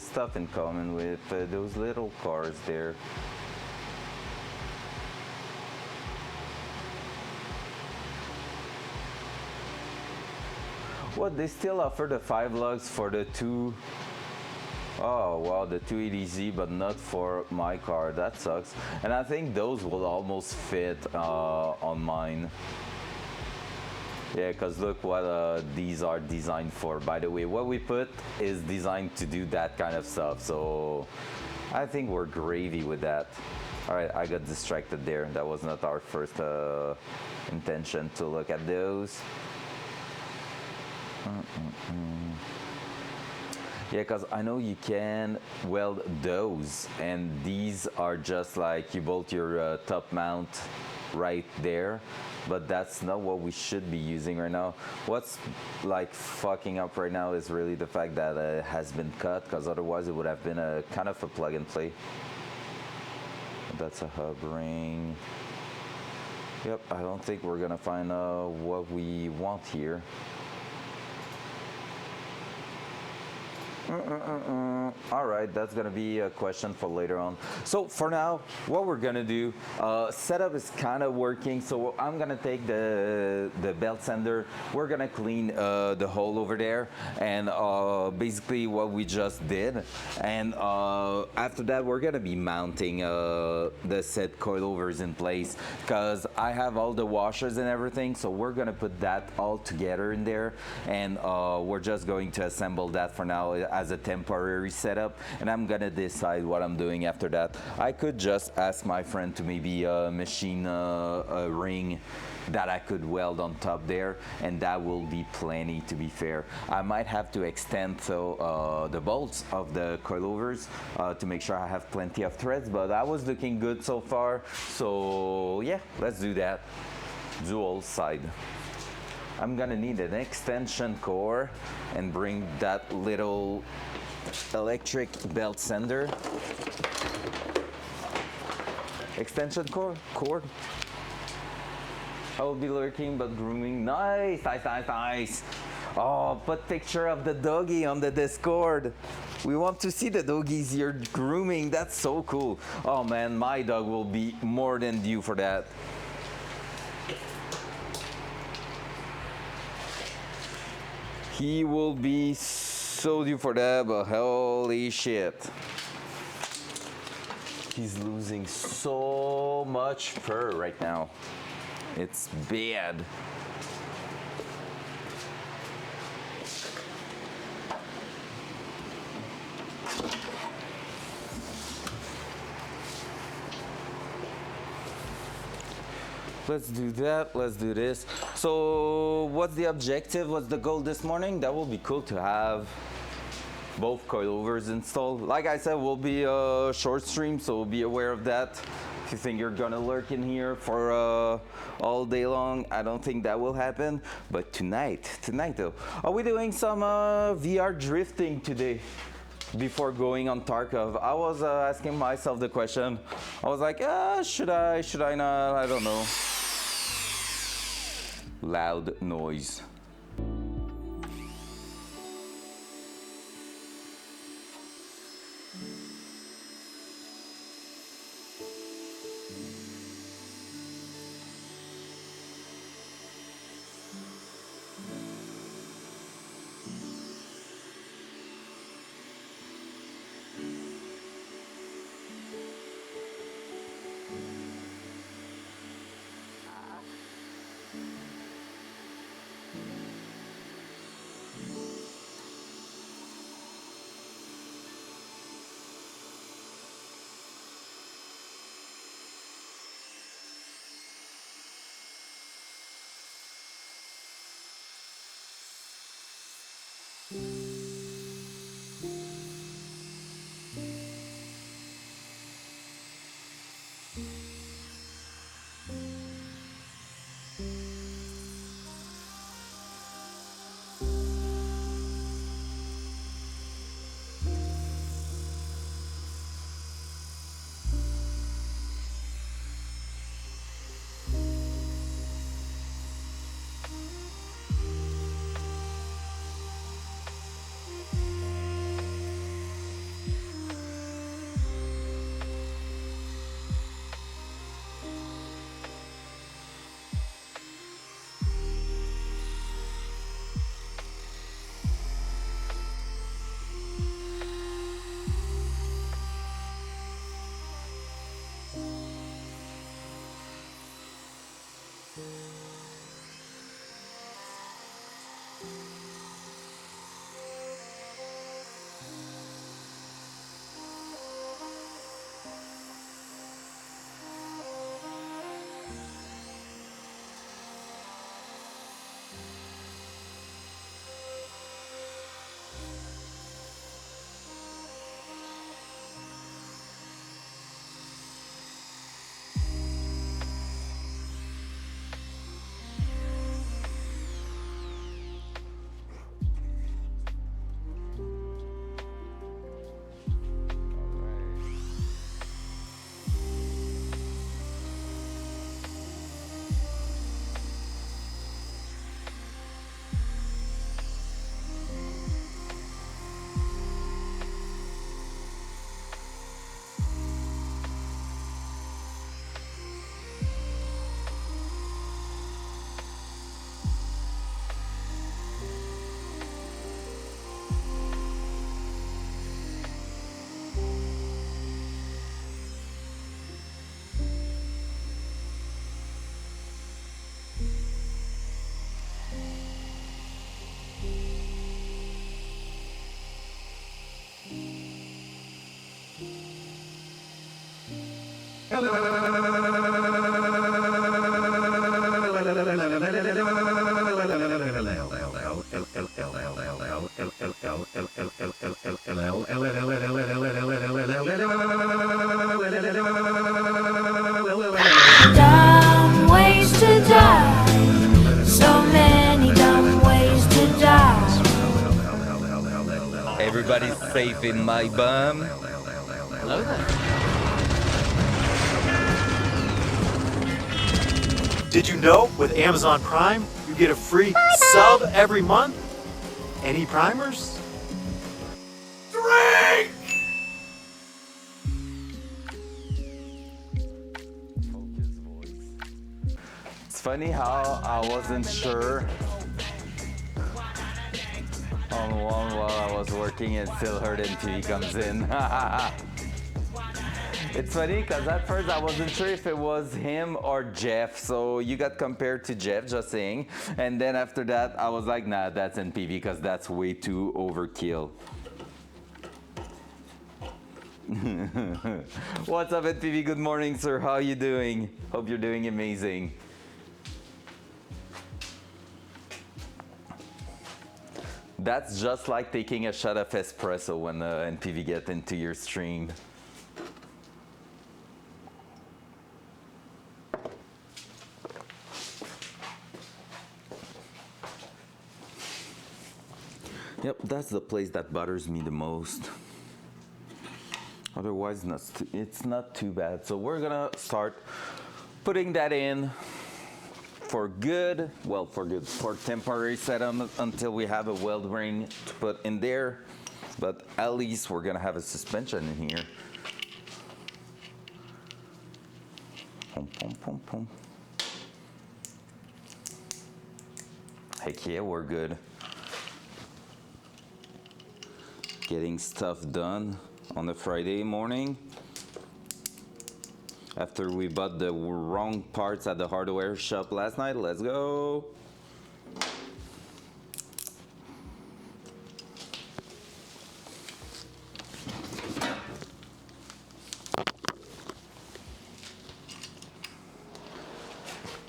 stuff in common with those little cars there. What, they still offer the 5 lugs for the 2? Oh wow, the 280Z, but not for my car. That sucks. And I think those will almost fit on mine. Yeah, because look what these are designed for. By the way, what we put is designed to do that kind of stuff. So I think we're gravy with that. All right, I got distracted there. That was not our first intention to look at those. Yeah, because I know you can weld those, and these are just like you bolt your top mount right there, but that's not what we should be using right now. What's like fucking up right now is really the fact that it has been cut, because otherwise it would have been a kind of a plug and play. That's a hub ring. Yep, I don't think we're gonna find what we want here. All right, that's gonna be a question for later on. So for now, what we're gonna do, setup is kind of working. So I'm gonna take the belt sander. We're gonna clean the hole over there, and basically what we just did. And after that, we're gonna be mounting the set coilovers in place because I have all the washers and everything. So we're gonna put that all together in there, and we're just going to assemble that for now as a temporary setup, and I'm gonna decide what I'm doing after that. I could just ask my friend to maybe machine a ring that I could weld on top there, and that will be plenty, to be fair. I might have to extend the bolts of the coilovers to make sure I have plenty of threads, but that was looking good so far. So yeah, let's do that. Dual side. I'm gonna need an extension cord and bring that little electric belt sander. Extension cord. I will be lurking but grooming. Nice, nice, nice, nice. Oh, put picture of the doggy on the Discord. We want to see the doggies you're grooming. That's so cool. Oh man, my dog will be more than due for that. He will be so due for that, but holy shit. He's losing so much fur right now. It's bad. Let's do that, let's do this. So what's the objective, what's the goal this morning? That will be cool to have both coilovers installed. Like I said, will be a short stream, so be aware of that. If you think you're gonna lurk in here for all day long, I don't think that will happen. But tonight though, are we doing some VR drifting today? Before going on Tarkov, I was asking myself the question. I was like, should I not? I don't know. Loud noise. Dumb ways to die. So many dumb ways to die. Everybody's safe in my bum. Hello there. Did you know with Amazon Prime, you get a free sub every month? Any primers? Drink! It's funny how I wasn't sure on one while I was working and still heard MTV comes in. It's funny because at first I wasn't sure if it was him or Jeff, so you got compared to Jeff, just saying. And then after that I was like, nah, that's NPV because that's way too overkill. What's up, NPV? Good morning, sir. How you doing? Hope you're doing amazing. That's just like taking a shot of espresso when NPV get into your stream. Yep, that's the place that bothers me the most. Otherwise, it's not too bad. So we're gonna start putting that in for good, for temporary setup until we have a weld ring to put in there. But at least we're gonna have a suspension in here. Pum, pum, pum, pum. Heck yeah, we're good. Getting stuff done on a Friday morning. After we bought the wrong parts at the hardware shop last night. Let's go.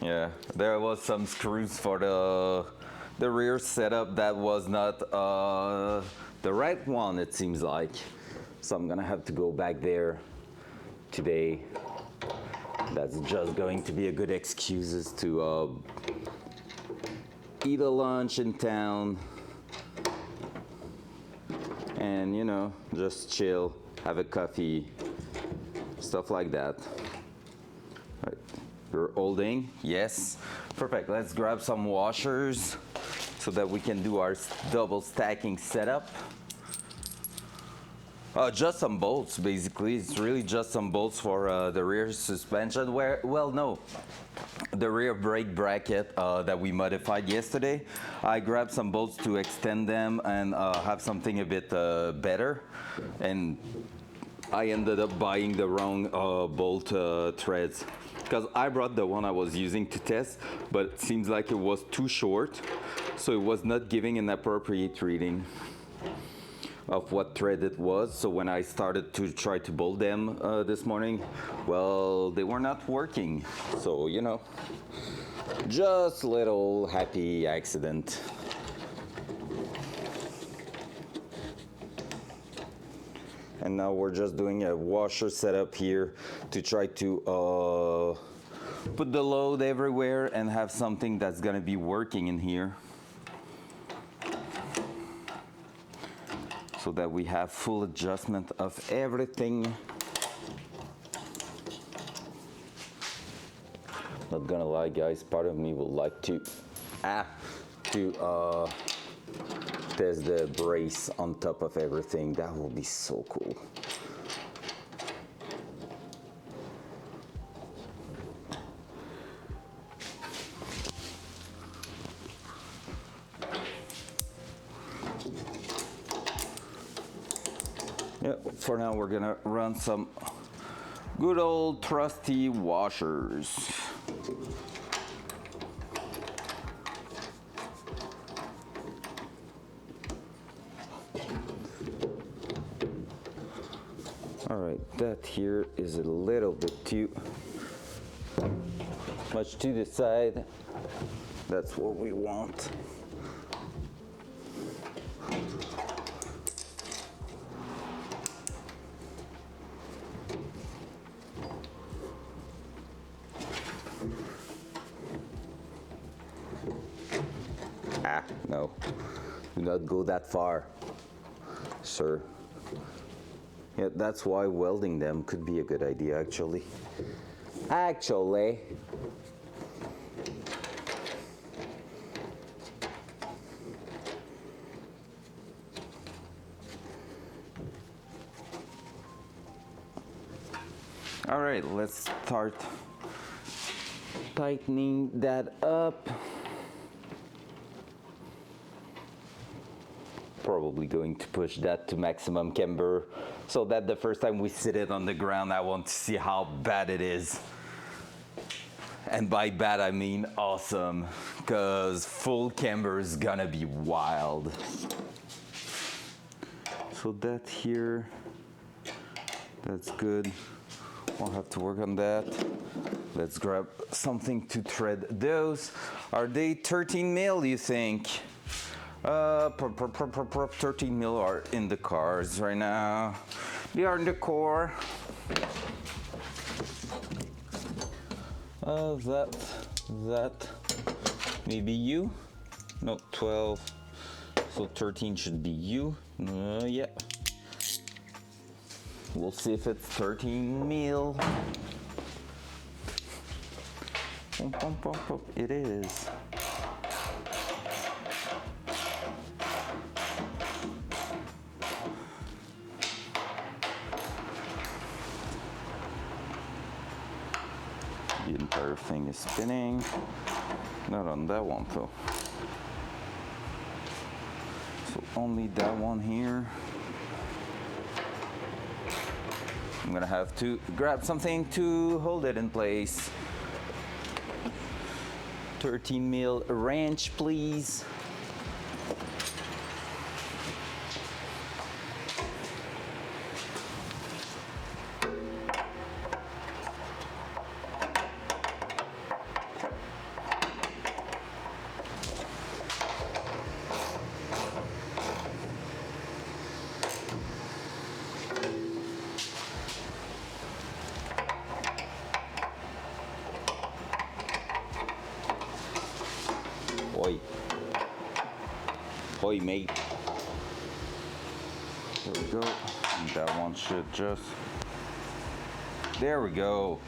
Yeah, there was some screws for the rear setup that was not the right one, it seems like. So I'm gonna have to go back there today. That's just going to be a good excuse to eat a lunch in town and, you know, just chill, have a coffee, stuff like that. All right. You're holding? Yes. Perfect. Let's grab some washers so that we can do our double stacking setup. Just some bolts, basically. It's really just some bolts for the rear suspension. The rear brake bracket that we modified yesterday. I grabbed some bolts to extend them and have something a bit better. And I ended up buying the wrong bolt threads because I brought the one I was using to test, but it seems like it was too short, so it was not giving an appropriate reading of what thread it was. So when I started to try to bolt them this morning, well, they were not working. So, you know, just a little happy accident. And now we're just doing a washer setup here to try to put the load everywhere and have something that's gonna be working in here, so that we have full adjustment of everything. Not gonna lie, guys, part of me would like to test the brace on top of everything. That will be so cool. Yeah, for now we're gonna run some good old trusty washers. All right, that here is a little bit too much to the side. That's what we want. No, do not go that far, sir. Yeah, that's why welding them could be a good idea, actually. All right, let's start tightening that up. Probably going to push that to maximum camber so that the first time we sit it on the ground, I want to see how bad it is. And by bad, I mean awesome, because full camber is gonna be wild. So that here, that's good. We'll have to work on that. Let's grab something to thread those. Are they 13 mil, you think? 13 mil are in the cars right now. They are in the core. That, maybe you? No, 12. So 13 should be you. Yeah. We'll see if it's 13 mil. It is. The entire thing is spinning. Not on that one though. So only that one here. I'm gonna have to grab something to hold it in place. 13 mil wrench, please. Oi, mate. There we go. And that one should just... There we go.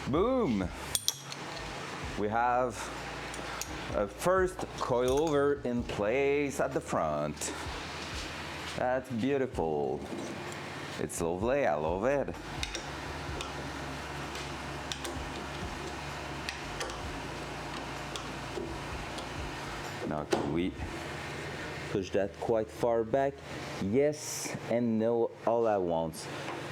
Boom! We have a first coilover in place at the front. That's beautiful. It's lovely, I love it. Now can we push that quite far back? Yes and no all at once.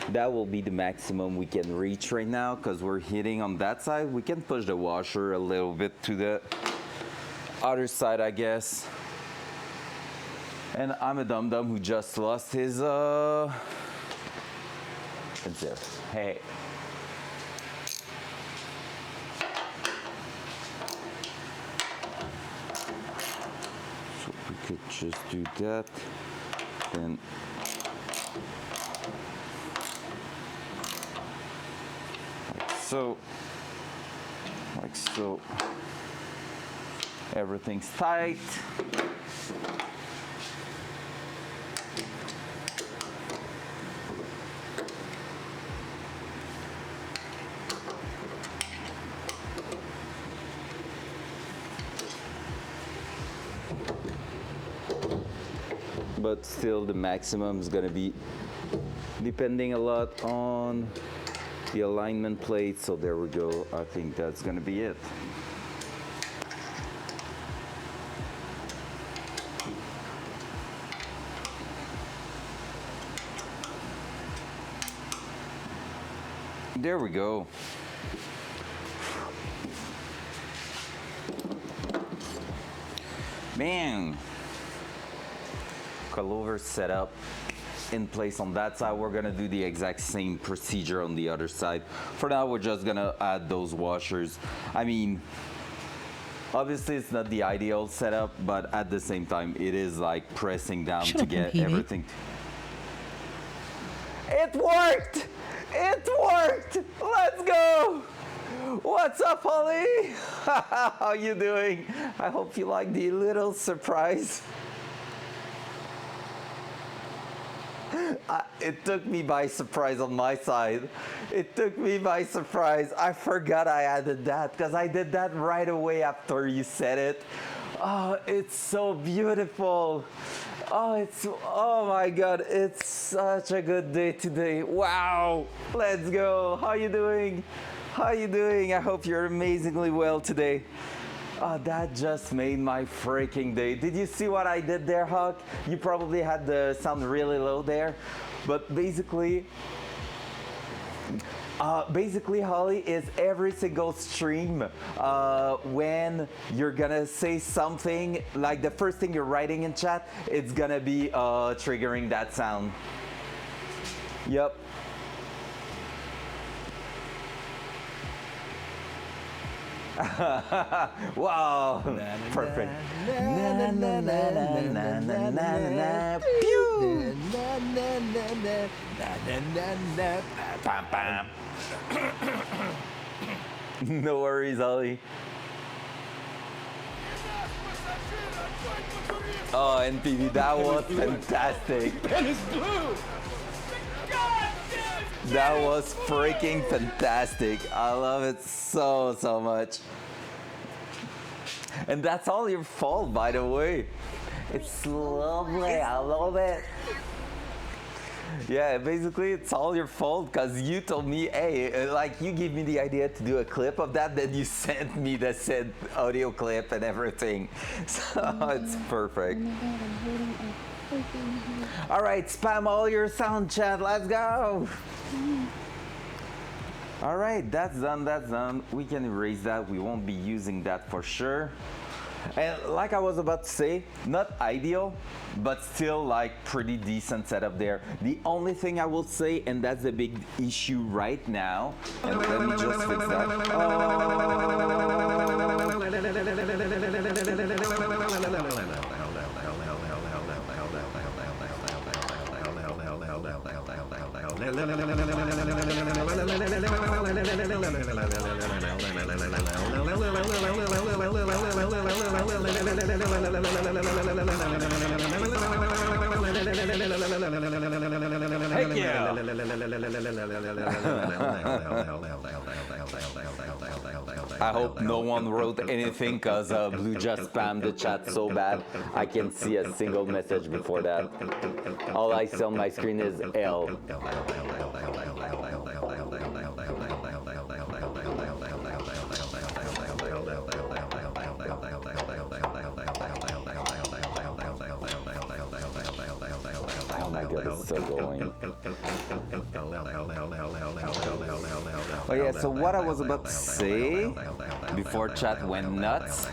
That will be the maximum we can reach right now because we're hitting on that side. We can push the washer a little bit to the other side, I guess. And I'm a dum-dum who just lost his it's there. Hey. So we could just do that, then like so. Everything's tight. But still the maximum is gonna be depending a lot on the alignment plate. So there we go. I think that's gonna be it. There we go. Man, coilover setup in place on that side. We're gonna do the exact same procedure on the other side. For now, we're just gonna add those washers. I mean, obviously it's not the ideal setup, but at the same time, it is like pressing down Shut to up, get Pee-wee. everything. It worked! It worked! Let's go! What's up, Holly? How you doing? I hope you like the little surprise. It took me by surprise on my side. It took me by surprise. I forgot I added that because I did that right away after you said it. Oh, it's so beautiful. Oh my God, it's such a good day today. Wow, let's go. How you doing? How you doing? I hope you're amazingly well today. Oh, that just made my freaking day. Did you see what I did there, Hawk? You probably had the sound really low there, but basically, Holly, is every single stream when you're gonna say something, like the first thing you're writing in chat, it's gonna be triggering that sound. Yep. Wow, perfect. Pew. Bam, bam. No worries, Ollie. Oh, NPV, that was fantastic. Pen is blue. That was freaking fantastic. I love it so much. And that's all your fault, by the way. It's lovely. I love it. Yeah, basically it's all your fault because you told me, hey, like you gave me the idea to do a clip of that, then you sent me the said audio clip and everything. So it's perfect. All right, spam all your sound chat. Let's go. All right, that's done. We can erase that. We won't be using that for sure. And like I was about to say, not ideal, but still like pretty decent setup there. The only thing I will say, and that's the big issue right now, and let me just fix Heck yeah! I hope no one wrote anything because Blue just spammed the chat so bad I can't see a single message before that. All I see on my screen is L. Oh my God, it's so going. Oh yeah, so what I was about to say before chat went nuts.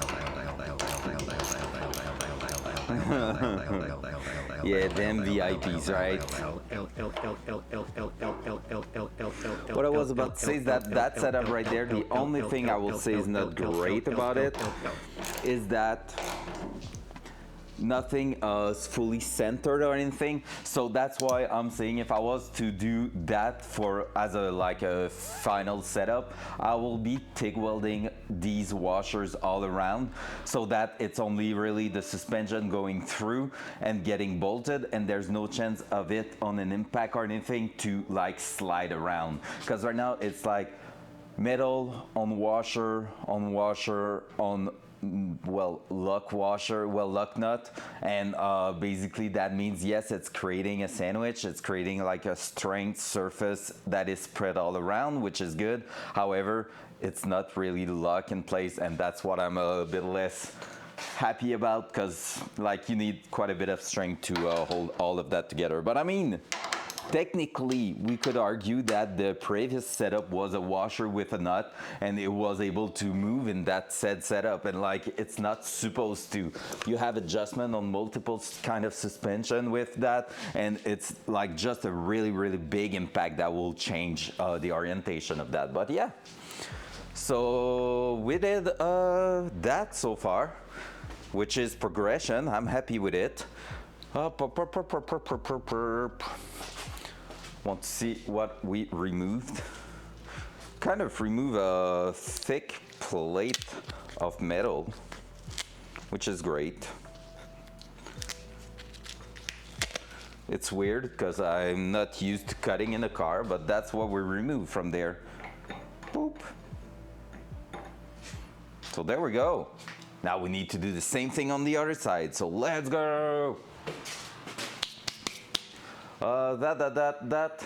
Yeah, them VIPs, right? What I was about to say is that setup right there, the only thing I will say is not great about it is that nothing is fully centered or anything, so that's why I'm saying if I was to do that for as a final setup, I will be TIG welding these washers all around so that it's only really the suspension going through and getting bolted, and there's no chance of it on an impact or anything to like slide around, because right now it's like metal on washer on luck washer, luck nut, and basically that means yes, it's creating a sandwich, it's creating like a strength surface that is spread all around, which is good. However, it's not really luck in place, and that's what I'm a bit less happy about, because like you need quite a bit of strength to hold all of that together. But I mean, technically we could argue that the previous setup was a washer with a nut and it was able to move in that said setup, and like it's not supposed to. You have adjustment on multiple kind of suspension with that, and it's like just a really big impact that will change the orientation of that. But yeah, so we did that so far, which is progression. I'm happy with it. Want to see what we removed? Kind of remove a thick plate of metal, which is great. It's weird because I'm not used to cutting in a car, but that's what we removed from there. Boop. So there we go. Now we need to do the same thing on the other side. So let's go. That.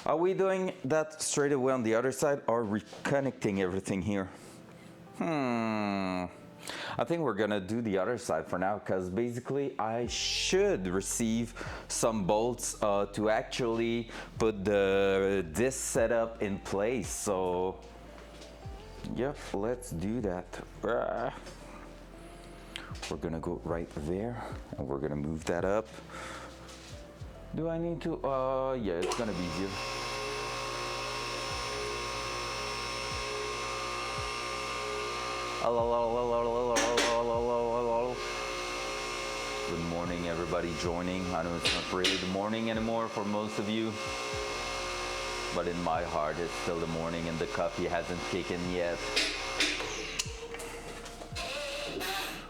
Are we doing that straight away on the other side or reconnecting everything here? I think we're gonna do the other side for now, because basically I should receive some bolts to actually put this setup in place. So yep, let's do that. We're gonna go right there and we're gonna move that up. Do I need to? Yeah, it's gonna be easier. Good morning, everybody joining. I know it's not really the morning anymore for most of you, but in my heart, it's still the morning and the coffee hasn't kicked in yet.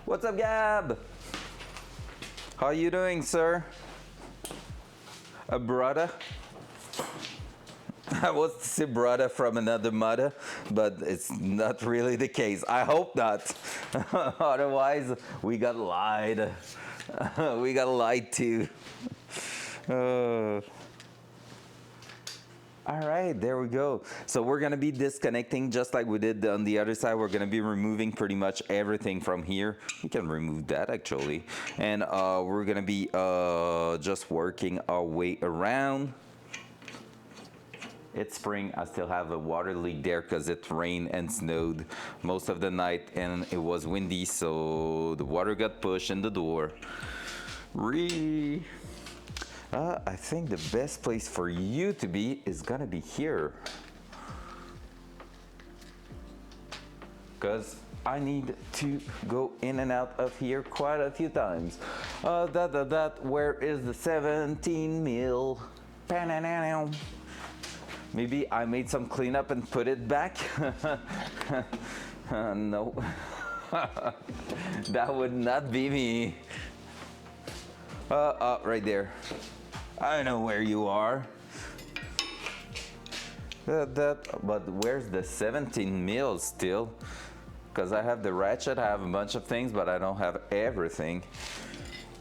What's up, Gab? How are you doing, sir? A brother? I was to say brother from another mother, but it's not really the case. I hope not. Otherwise, we got lied. We got lied to. All right, there we go. So we're gonna be disconnecting just like we did on the other side. We're gonna be removing pretty much everything from here. We can remove that actually. And we're gonna be just working our way around. It's spring. I still have a water leak there because it rained and snowed most of the night and it was windy, so the water got pushed in the door. I think the best place for you to be is gonna be here, because I need to go in and out of here quite a few times. Where is the 17 mil? Maybe I made some cleanup and put it back. No, that would not be me. Right there. I know where you are. But where's the 17 mil still? Because I have the ratchet, I have a bunch of things, but I don't have everything.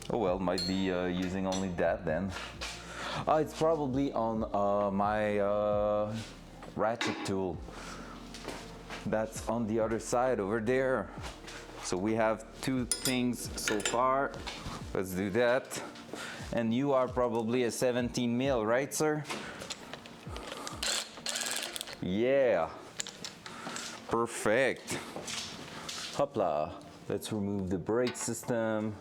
Oh well, might be using only that then. It's probably on my ratchet tool. That's on the other side over there. So we have two things so far. Let's do that. And you are probably a 17 mil, right, sir? Yeah. Perfect. Hopla. Let's remove the brake system.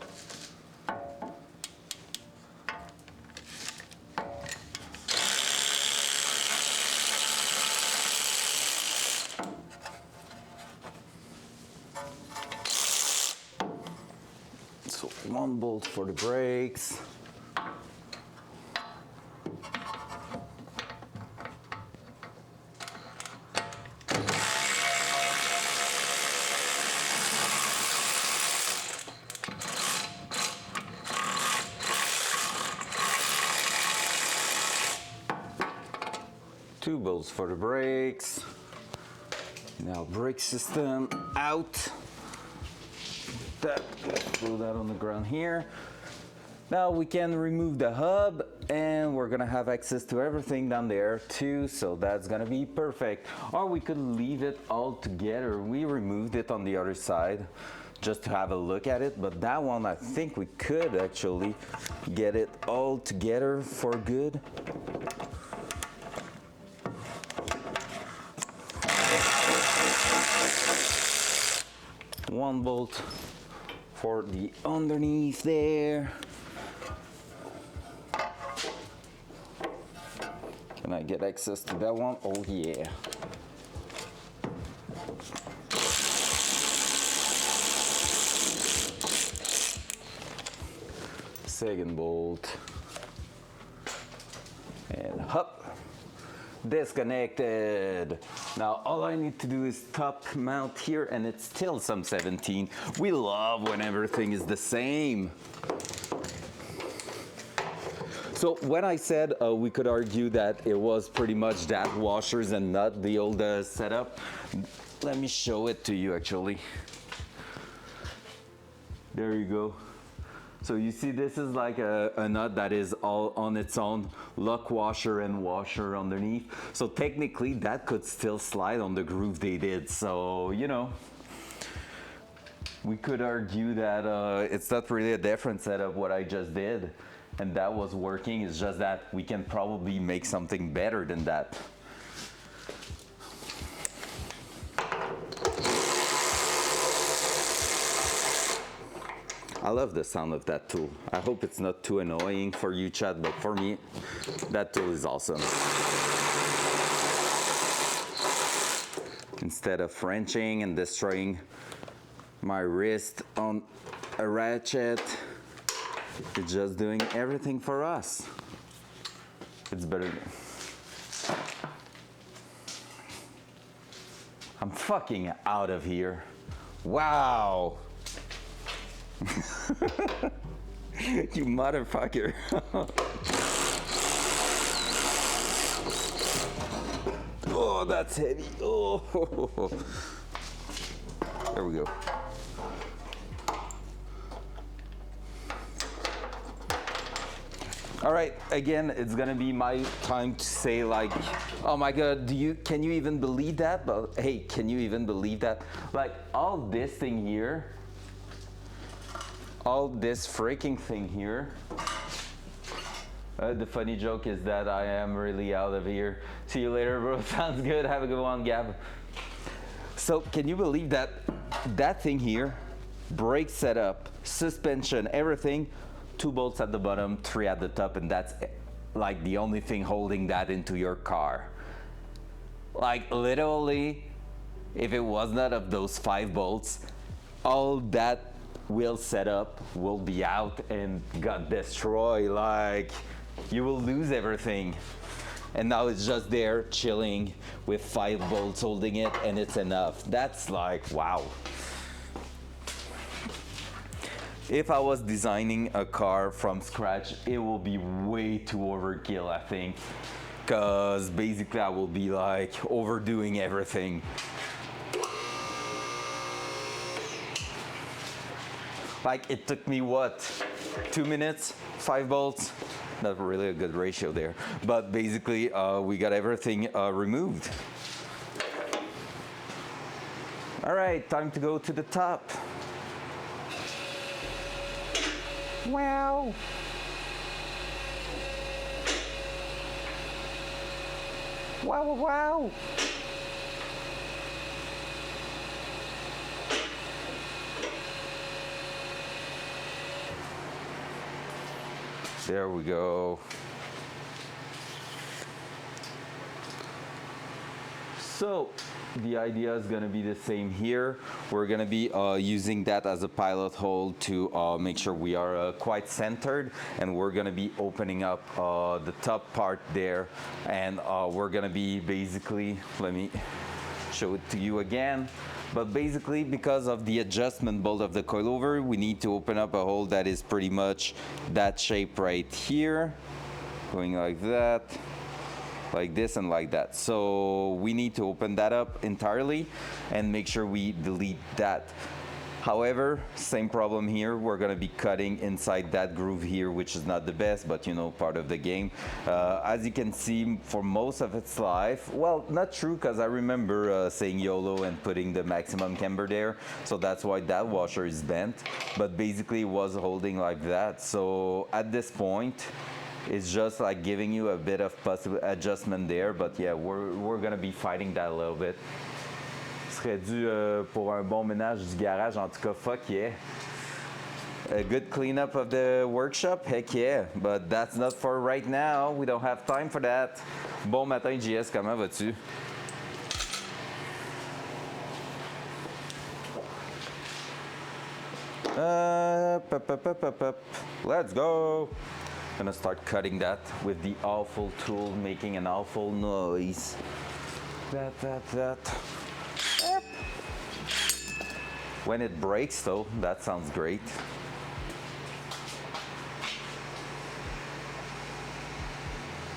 So one bolt for the brakes. Two bolts for the brakes. Now brake system out. Let's throw that on the ground here. Now we can remove the hub and we're gonna have access to everything down there too, so that's gonna be perfect. Or we could leave it all together. We removed it on the other side just to have a look at it, but that one I think we could actually get it all together for good. One bolt for the underneath there. Can I get access to that one? Oh yeah. Second bolt. And hop. Disconnected. Now all I need to do is top mount here, and it's still some 17. We love when everything is the same. So when I said we could argue that it was pretty much that washers and not the old setup, let me show it to you actually. There you go. So you see this is like a nut that is all on its own, lock washer and washer underneath. So technically that could still slide on the groove they did. So, you know, we could argue that it's not really a different setup what I just did. And that was working. It's just that we can probably make something better than that. I love the sound of that tool. I hope it's not too annoying for you, Chad, but for me, that tool is awesome. Instead of wrenching and destroying my wrist on a ratchet, it's just doing everything for us. It's better. I'm fucking out of here. Wow. You motherfucker. Oh, that's heavy. Oh. There we go. All right, again, it's gonna be my time to say like, oh my God, can you even believe that? But hey, can you even believe that? Like all this thing here, all this freaking thing here. The funny joke is that I am really out of here. See you later, bro. Sounds good. Have a good one, Gab. So can you believe that that thing here, brake setup, suspension, everything, 2 bolts at the bottom, 3 at the top, and that's like the only thing holding that into your car. Like literally, if it was not of those 5 bolts, all that wheel setup will be out and got destroyed. Like you will lose everything. And now it's just there chilling with 5 bolts holding it, and it's enough. That's like, wow. If I was designing a car from scratch, it will be way too overkill, I think. Because basically I will be like overdoing everything. Like it took me what, 2 minutes, 5 bolts? Not really a good ratio there. But basically we got everything removed. All right, time to go to the top. Wow. Wow, wow. There we go. So the idea is going to be the same here. We're going to be using that as a pilot hole to make sure we are quite centered, and we're going to be opening up the top part there, and we're going to be basically, let me show it to you again. But basically, because of the adjustment bolt of the coilover, we need to open up a hole that is pretty much that shape right here, going like that, like this and like that. So we need to open that up entirely and make sure we delete that. However, same problem here. We're gonna be cutting inside that groove here, which is not the best, but you know, part of the game. As you can see, for most of its life, well, not true, because I remember saying YOLO and putting the maximum camber there, so that's why that washer is bent, but basically it was holding like that. So at this point, it's just like giving you a bit of possible adjustment there, but yeah, we're gonna be fighting that a little bit. serait dû pour un bon ménage du garage. En tout cas, fuck yeah. A good cleanup of the workshop? Heck yeah. But that's not for right now. We don't have time for that. Bon matin, JS, comment vas-tu? Let's go. Gonna start cutting that with the awful tool making an awful noise. That. When it breaks though, that sounds great.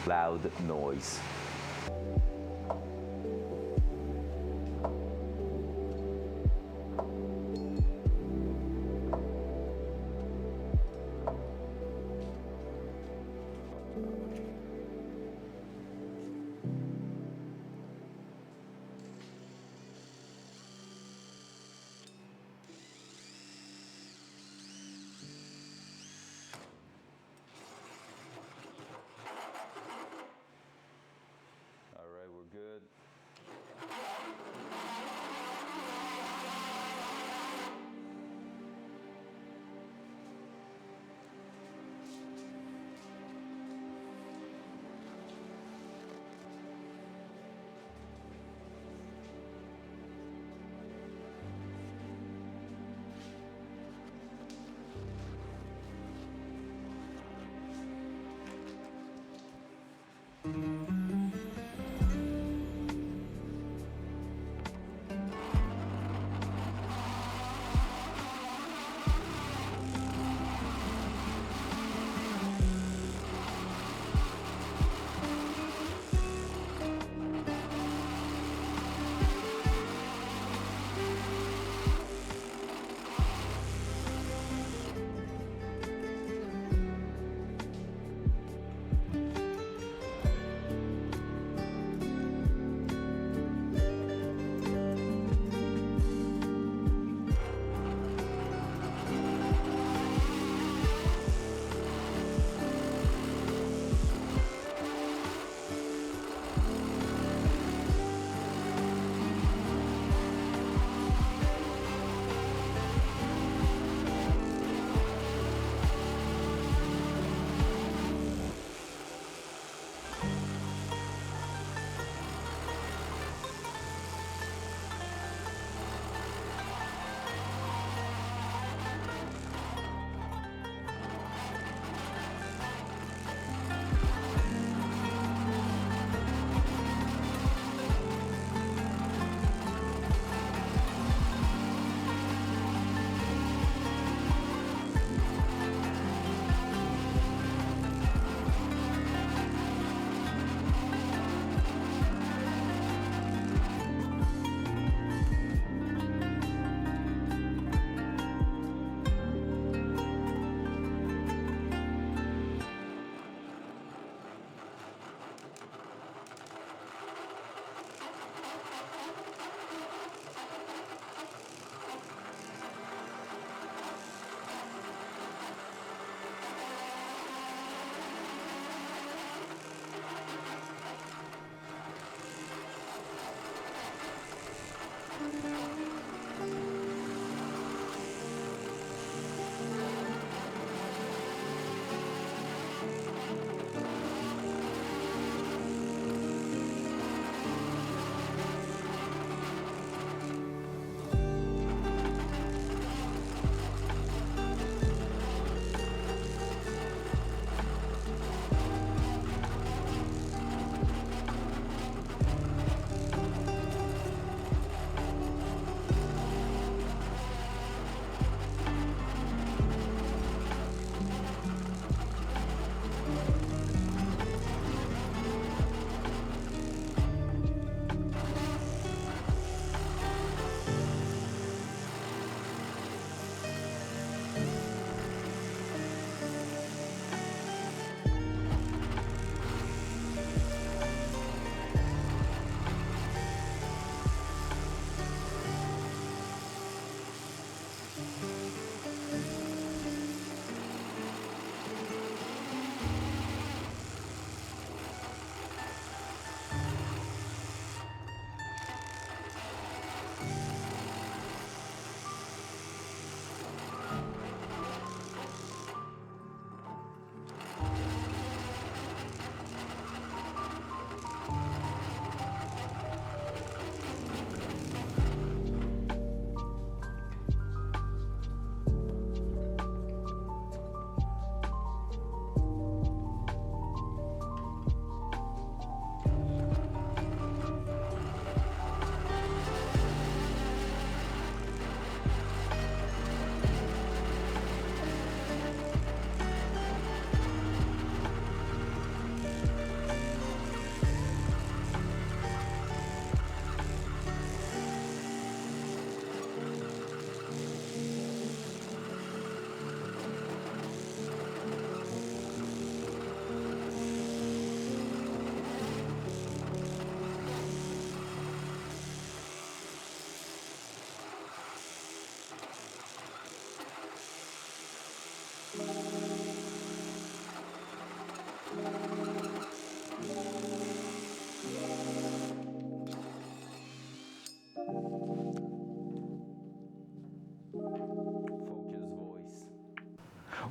Loud noise.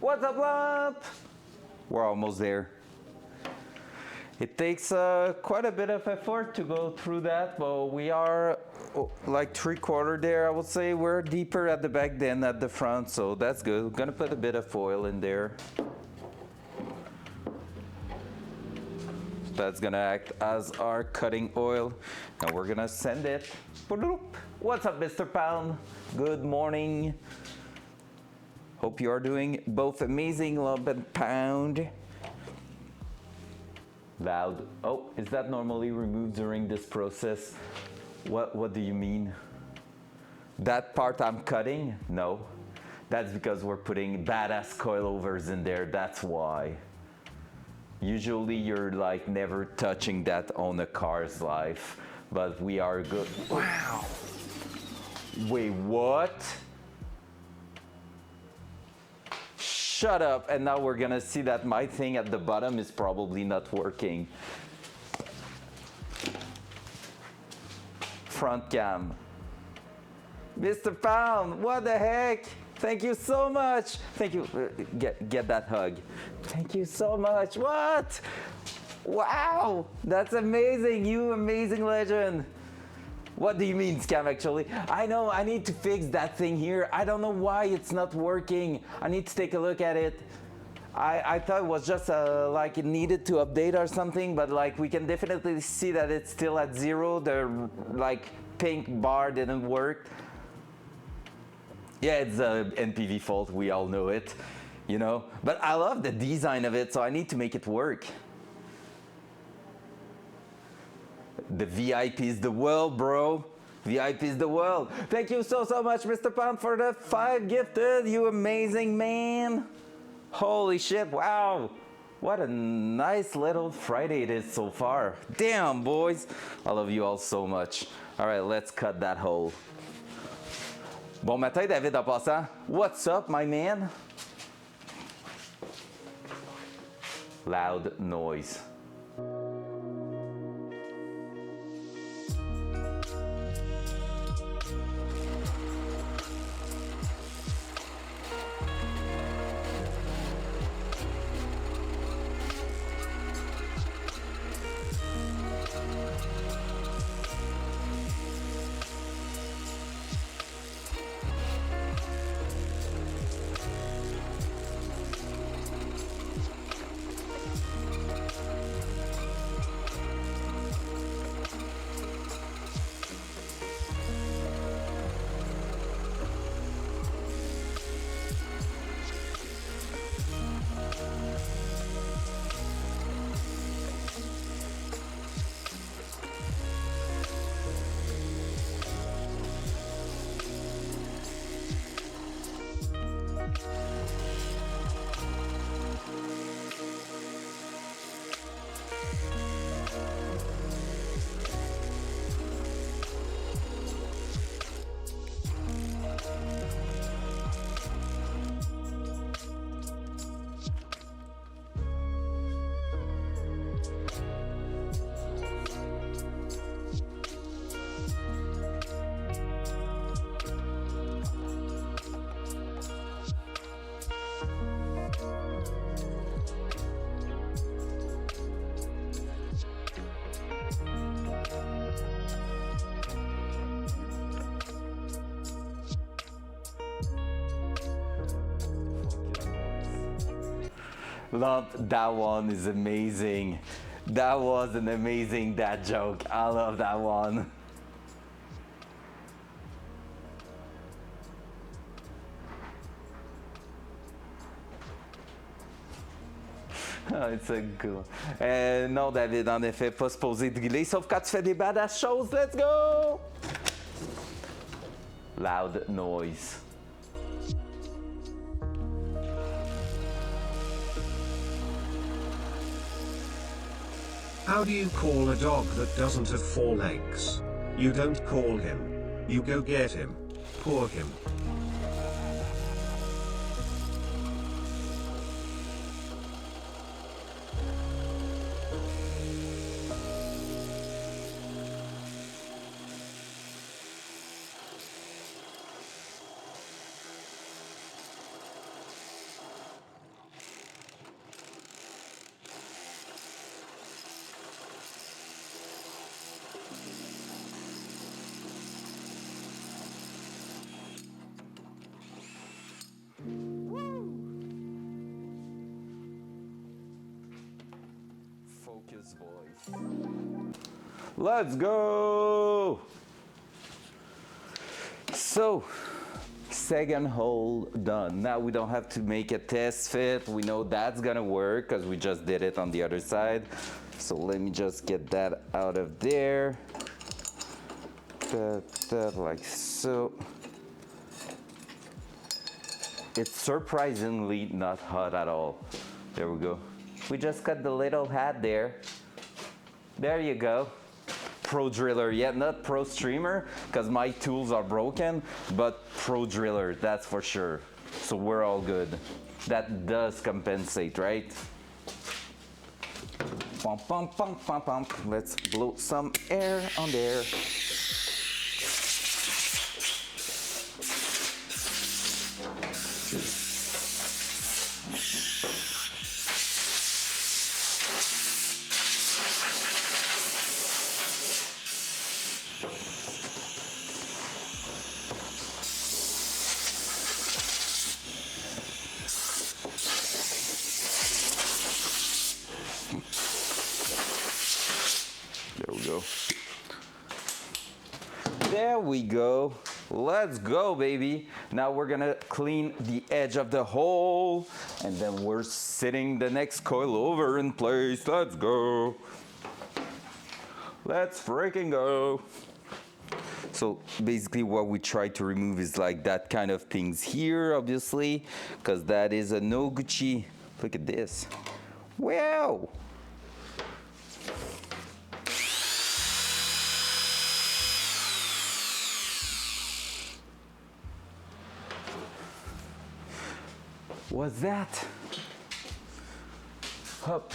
What's up, lump? We're almost there. It takes quite a bit of effort to go through that, but we are like 3/4 there. I would say we're deeper at the back than at the front, so that's good. We're gonna put a bit of oil in there. That's gonna act as our cutting oil, and we're gonna send it. What's up, Mr. Pound? Good morning. Hope you are doing both amazing, lump and pound. Loud. Oh, is that normally removed during this process? What do you mean? That part I'm cutting? No. That's because we're putting badass coilovers in there, that's why. Usually you're like never touching that on a car's life, but we are good. Wow. Wait, what? Shut up, and now we're gonna see that my thing at the bottom is probably not working. Front cam. Mr. Pound, what the heck? Thank you so much. Thank you. Get that hug. Thank you so much. What? Wow, that's amazing. You amazing legend. What do you mean, scam, actually? I know, I need to fix that thing here. I don't know why it's not working. I need to take a look at it. I thought it was just like it needed to update or something, but like we can definitely see that it's still at 0. The like pink bar didn't work. Yeah, it's a NPV fault, we all know it, you know? But I love the design of it, so I need to make it work. The VIP is the world, bro. VIP is the world. Thank you so much, Mr. Pound, for the 5 gifted. You amazing man. Holy shit, wow. What a nice little Friday it is so far. Damn, boys. I love you all so much. All right, let's cut that hole. Bon matin, David, en passant. What's up, my man? Loud noise. Love, that one is amazing. That was an amazing dad joke. I love that one. Ah, it's a good one. Non, David, en effet, pas supposé driller, sauf quand tu fais des badass choses. Let's go! Loud noise. How do you call a dog that doesn't have 4 legs? You don't call him. You go get him. Poor him. boys. Let's go! So, second hole done. Now we don't have to make a test fit. We know that's gonna work because we just did it on the other side. So let me just get that out of there. That like so. It's surprisingly not hot at all. There we go. We just cut the little hat there. There you go. Pro driller, yeah, not pro streamer, because my tools are broken, but pro driller, that's for sure. So we're all good. That does compensate, right? Pump, pump, pump, pump, pump. Let's blow some air on there. There we go. There we go. Let's go, baby. Now we're gonna clean the edge of the hole, and then we're sitting the next coil over in place. Let's go. Let's freaking go. So basically what we try to remove is like that kind of things here, obviously, because that is a no Gucci. Look at this. Wow. What's that? Up.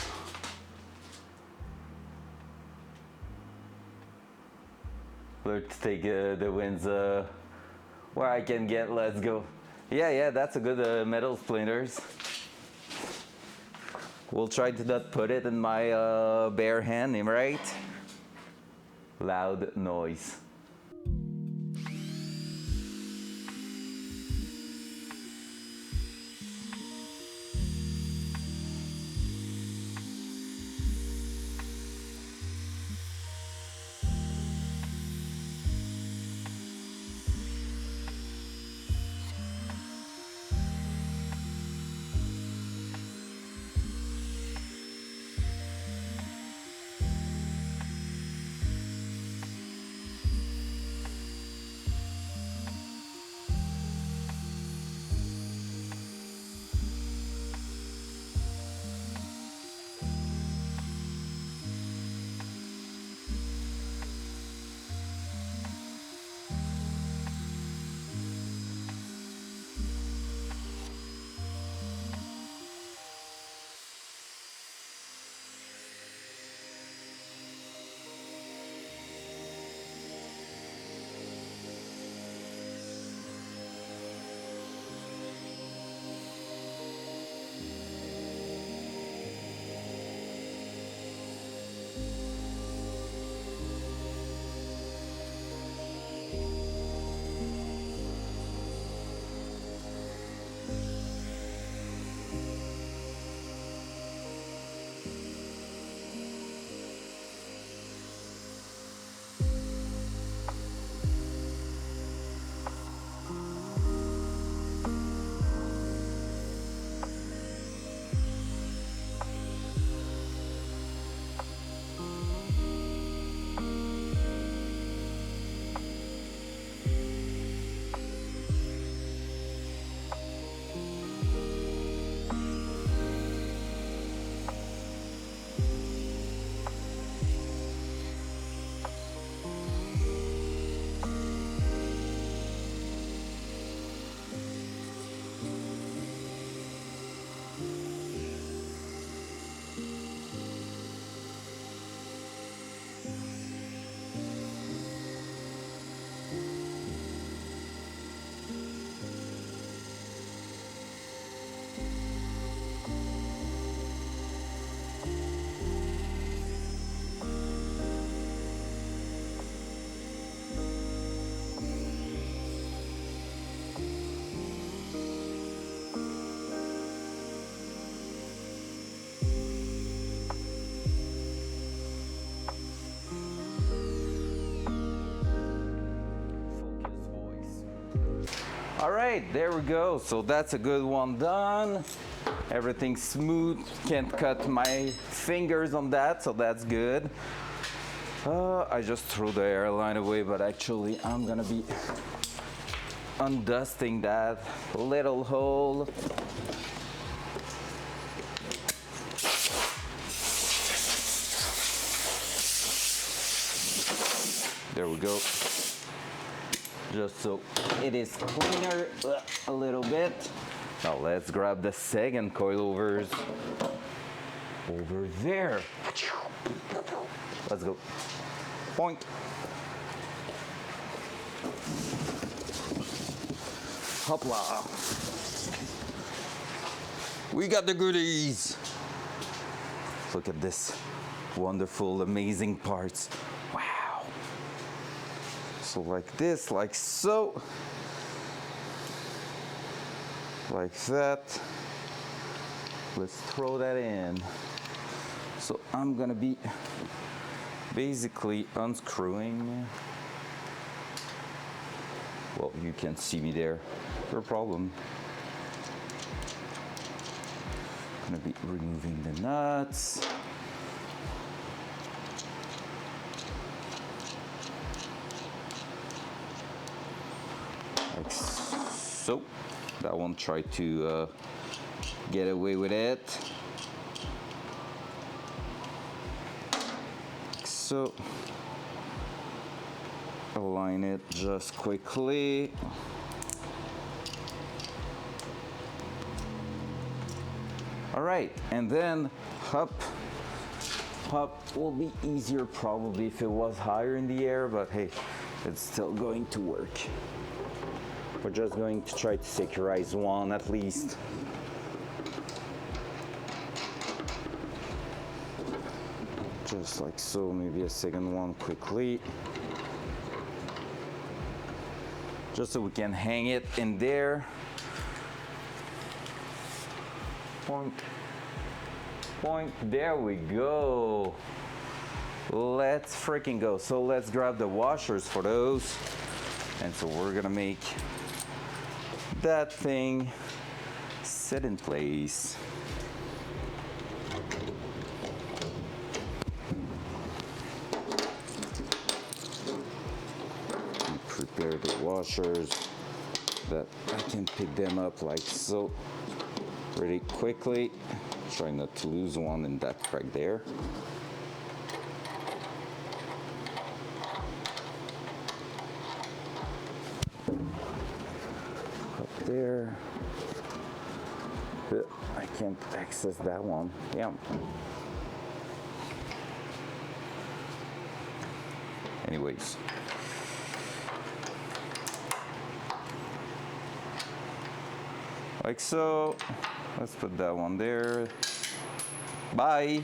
Let's take the winds where I can get. Let's go. Yeah, that's a good metal splinters. We'll try to not put it in my bare hand, right? Loud noise. All right, there we go. So that's a good one done. Everything's smooth. Can't cut my fingers on that, so that's good. I just threw the airline away, but actually I'm gonna be undusting that little hole. There we go. Just so it is cleaner a little bit. Now let's grab the second coilovers over there. Let's go. Point. Hopla. We got the goodies. Look at this wonderful, amazing parts. Wow. So like this, like so. Like that. Let's throw that in. So I'm gonna be basically unscrewing. Well, you can see me there. No problem. Gonna be removing the nuts. Like so. That one tried to get away with it. So align it just quickly. All right, and then hop will be easier probably if it was higher in the air, but hey, it's still going to work. We're just going to try to securize one at least. Just like so, maybe a second one quickly. Just so we can hang it in there. Point, point, there we go. Let's freaking go. So let's grab the washers for those. And so we're gonna make that thing sit in place. Prepare the washers that I can pick them up like so pretty quickly. Try not to lose one in that crack there. Up there. I can't access that one. Yeah. Anyways. Like so. Let's put that one there. Bye.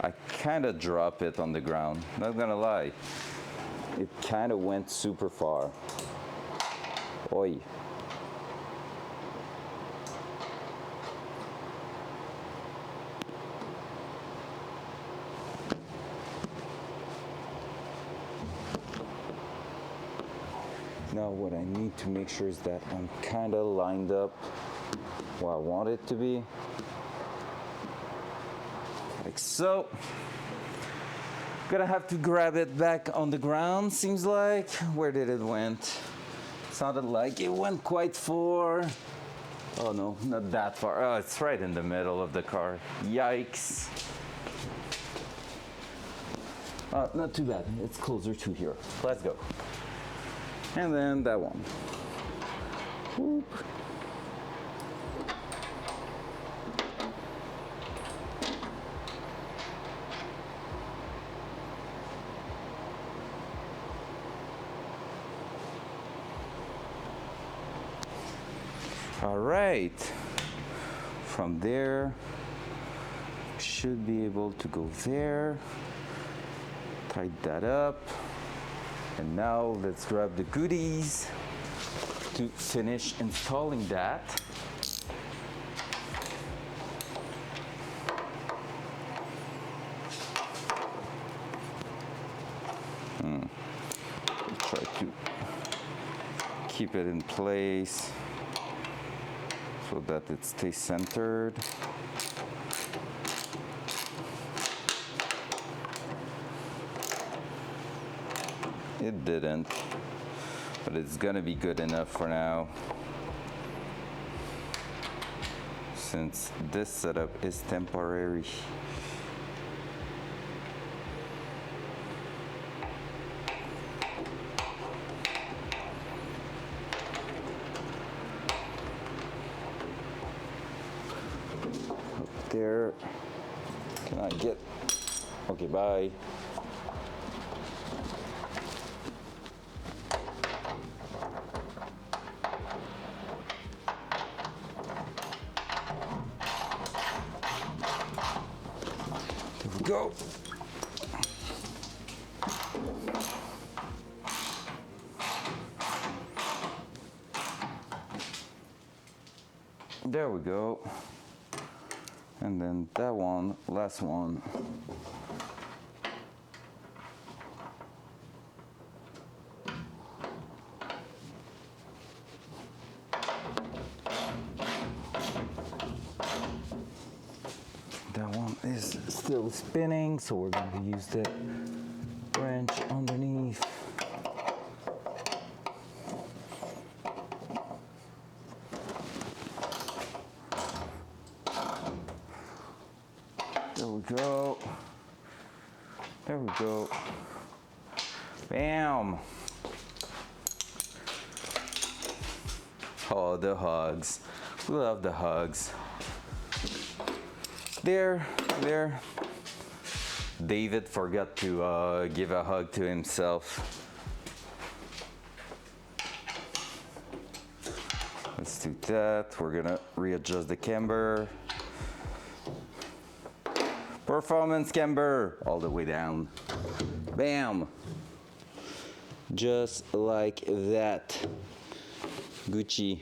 I kind of drop it on the ground, not gonna lie. It kind of went super far. Oi. Now what I need to make sure is that I'm kind of lined up where I want it to be. Like so. Gonna have to grab it back on the ground, seems like. Where did it went? Sounded like it went quite far. Oh no, not that far. Oh, it's right in the middle of the car. Yikes. Not too bad, it's closer to here. Let's go. And then that one. Whoop. All right. From there, should be able to go there. Tighten that up. And now let's grab the goodies to finish installing that. Try to keep it in place so that it stays centered. It didn't, but it's gonna be good enough for now, since this setup is temporary. Up there. Can I get? Okay, bye. Go. There we go. And then that one, last one. That one is still spinning, so we're going to use the wrench underneath. There we go. There we go. Bam! Oh, the hugs. We love the hugs. There. David forgot to give a hug to himself. Let's do that. We're gonna readjust the camber. Performance camber all the way down. Bam! Just like that. Gucci.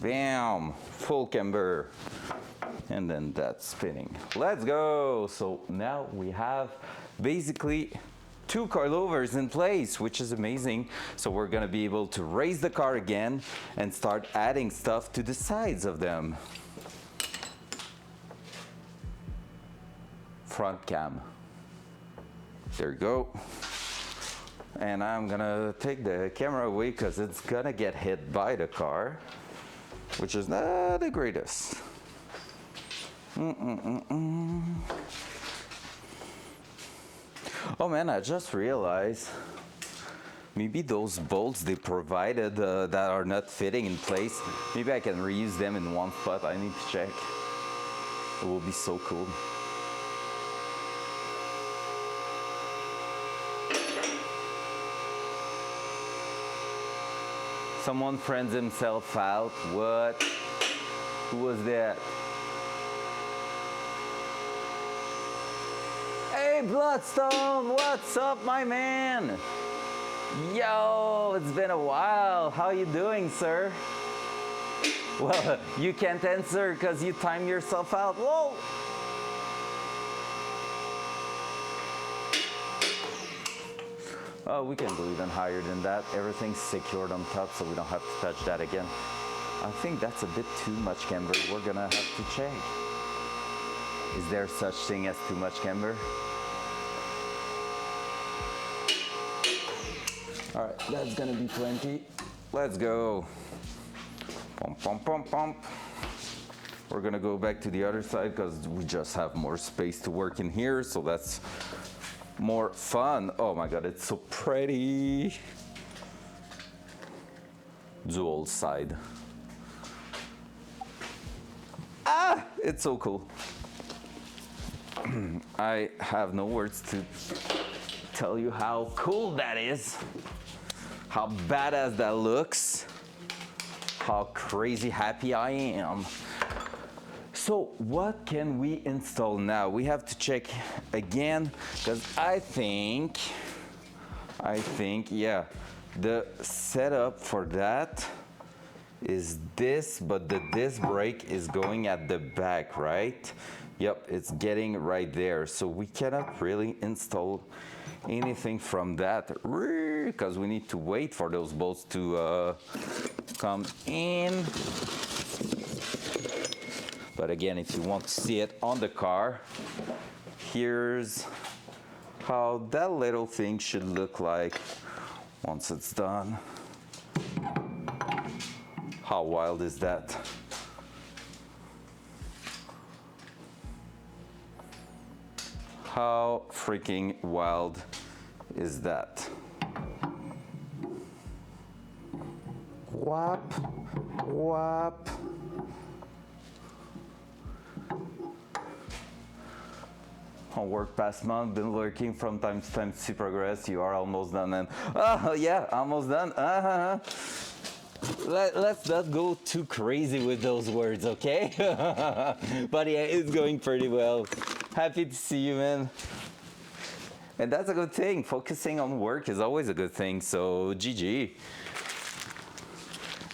Bam! Full camber. And then that's spinning. Let's go! So now we have basically 2 coilovers in place, which is amazing. So we're gonna be able to raise the car again and start adding stuff to the sides of them. Front cam. There you go. And I'm gonna take the camera away because it's gonna get hit by the car, which is not the greatest. Oh man, I just realized maybe those bolts they provided that are not fitting in place, maybe I can reuse them in one spot. I need to check. It will be so cool. Someone friends himself out. What? Who was that? Hey Bloodstone, what's up, my man? Yo, it's been a while. How you doing, sir? Well, you can't answer because you timed yourself out. Whoa! Oh, we can go even higher than that. Everything's secured on top, so we don't have to touch that again. I think that's a bit too much camber. We're gonna have to check. Is there such thing as too much camber? All right, that's gonna be plenty. Let's go. Pump, pump, pump, pump. We're gonna go back to the other side because we just have more space to work in here, so that's more fun. Oh my God, it's so pretty. Dual side. Ah, it's so cool. I have no words to tell you how cool that is, how badass that looks, how crazy happy I am. So what can we install now? We have to check again because I think I think, yeah, the setup for that is this, but the disc brake is going at the back, right? Yep, it's getting right there. So we cannot really install anything from that because we need to wait for those bolts to come in. But again, if you want to see it on the car, here's how that little thing should look like once it's done. How wild is that? How freaking wild is that? Whap, whap. Homework past month, been lurking from time to time to progress. You are almost done and, oh yeah, almost done. Let's not go too crazy with those words, okay? But yeah, it's going pretty well. Happy to see you, man. And that's a good thing. Focusing on work is always a good thing, so GG.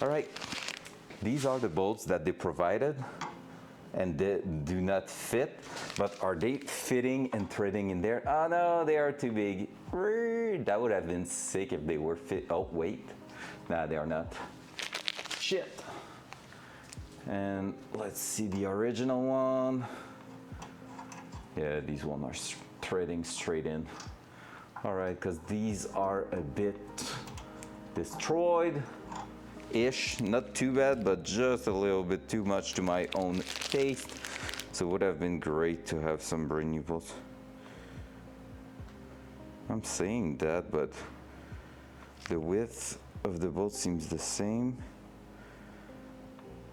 All right, these are the bolts that they provided and they do not fit, but are they fitting and threading in there? Oh no, they are too big. That would have been sick if they were fit. Oh wait, nah, they are not. Shit. And let's see the original one. Yeah, these ones are threading straight in. All right, because these are a bit destroyed. Ish, not too bad, but just a little bit too much to my own taste. So it would have been great to have some brand new bolts. I'm saying that, but the width of the bolt seems the same.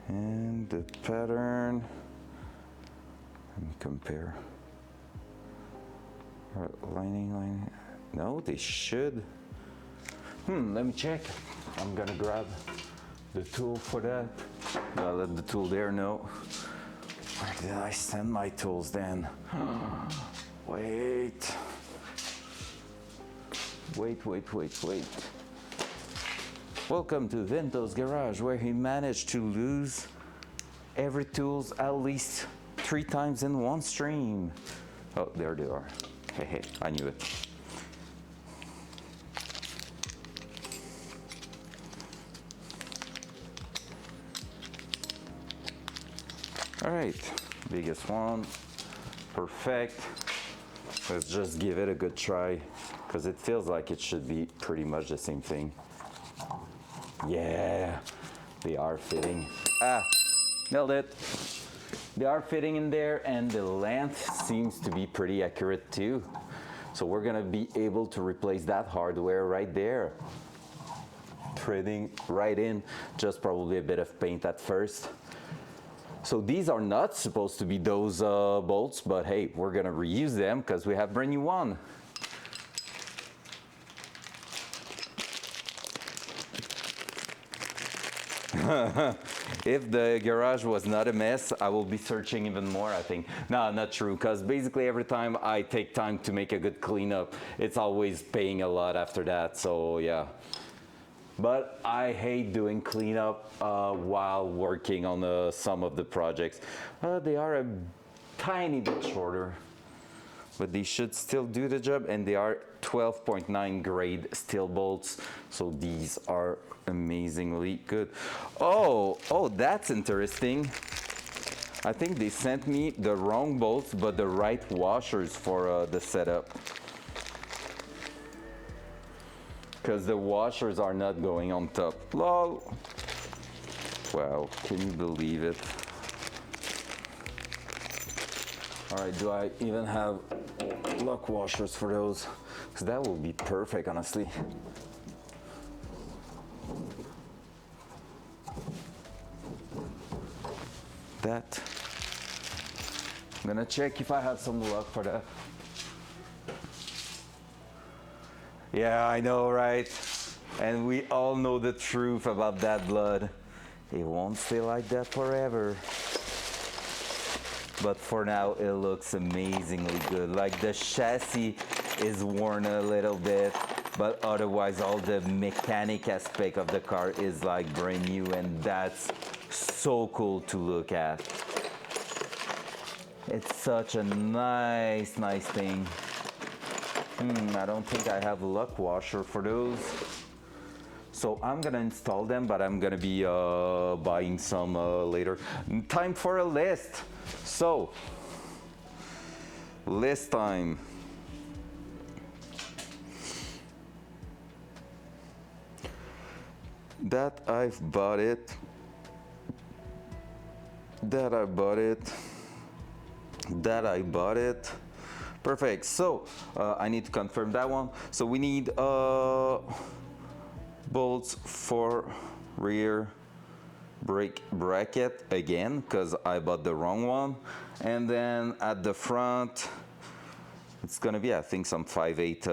And the pattern, let me compare. All right, lining. No, they should. Let me check. I'm gonna grab the tool for that. I'll let the tool there know. Where did I send my tools then? Wait. Welcome to Vinto's Garage, where he managed to lose every tools at least 3 times in one stream. Oh, there they are. Hey, I knew it. All right, biggest one, perfect. Let's just give it a good try because it feels like it should be pretty much the same thing. Yeah, they are fitting. Nailed it. They are fitting in there and the length seems to be pretty accurate too. So we're gonna be able to replace that hardware right there. Threading right in, just probably a bit of paint at first. So these are not supposed to be those bolts, but hey, we're gonna reuse them because we have brand new one. If the garage was not a mess, I will be searching even more, I think. No, not true, because basically every time I take time to make a good cleanup, it's always paying a lot after that, so yeah. But I hate doing cleanup while working on some of the projects. They are a tiny bit shorter, but they should still do the job, and they are 12.9 grade steel bolts, so these are amazingly good. Oh, that's interesting. I think they sent me the wrong bolts, but the right washers for the setup. Because the washers are not going on top. Lol. Wow, can you believe it? All right, do I even have lock washers for those? Because that will be perfect, honestly. That. I'm gonna check if I have some luck for that. Yeah, I know, right? And we all know the truth about that blood. It won't stay like that forever. But for now, it looks amazingly good. Like the chassis is worn a little bit, but otherwise all the mechanic aspect of the car is like brand new, and that's so cool to look at. It's such a nice thing. I don't think I have a luck washer for those. So I'm gonna install them, but I'm gonna be buying some later. Time for a list. So, list time. That I've bought it. That I bought it. That I bought it. Perfect. So I need to confirm that one. So we need bolts for rear brake bracket again, because I bought the wrong one. And then at the front, it's gonna be, I think, some 5/8,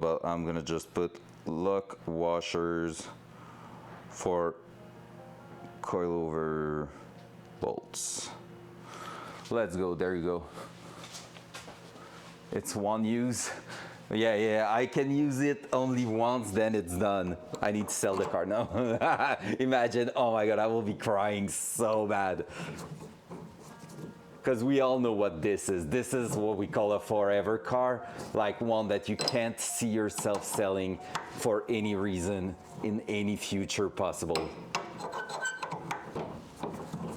but I'm gonna just put lock washers for coilover bolts. Let's go, there you go. It's one use. Yeah, I can use it only once, then it's done. I need to sell the car now. Imagine, oh my God, I will be crying so bad. Because we all know what this is. This is what we call a forever car, like one that you can't see yourself selling for any reason in any future possible.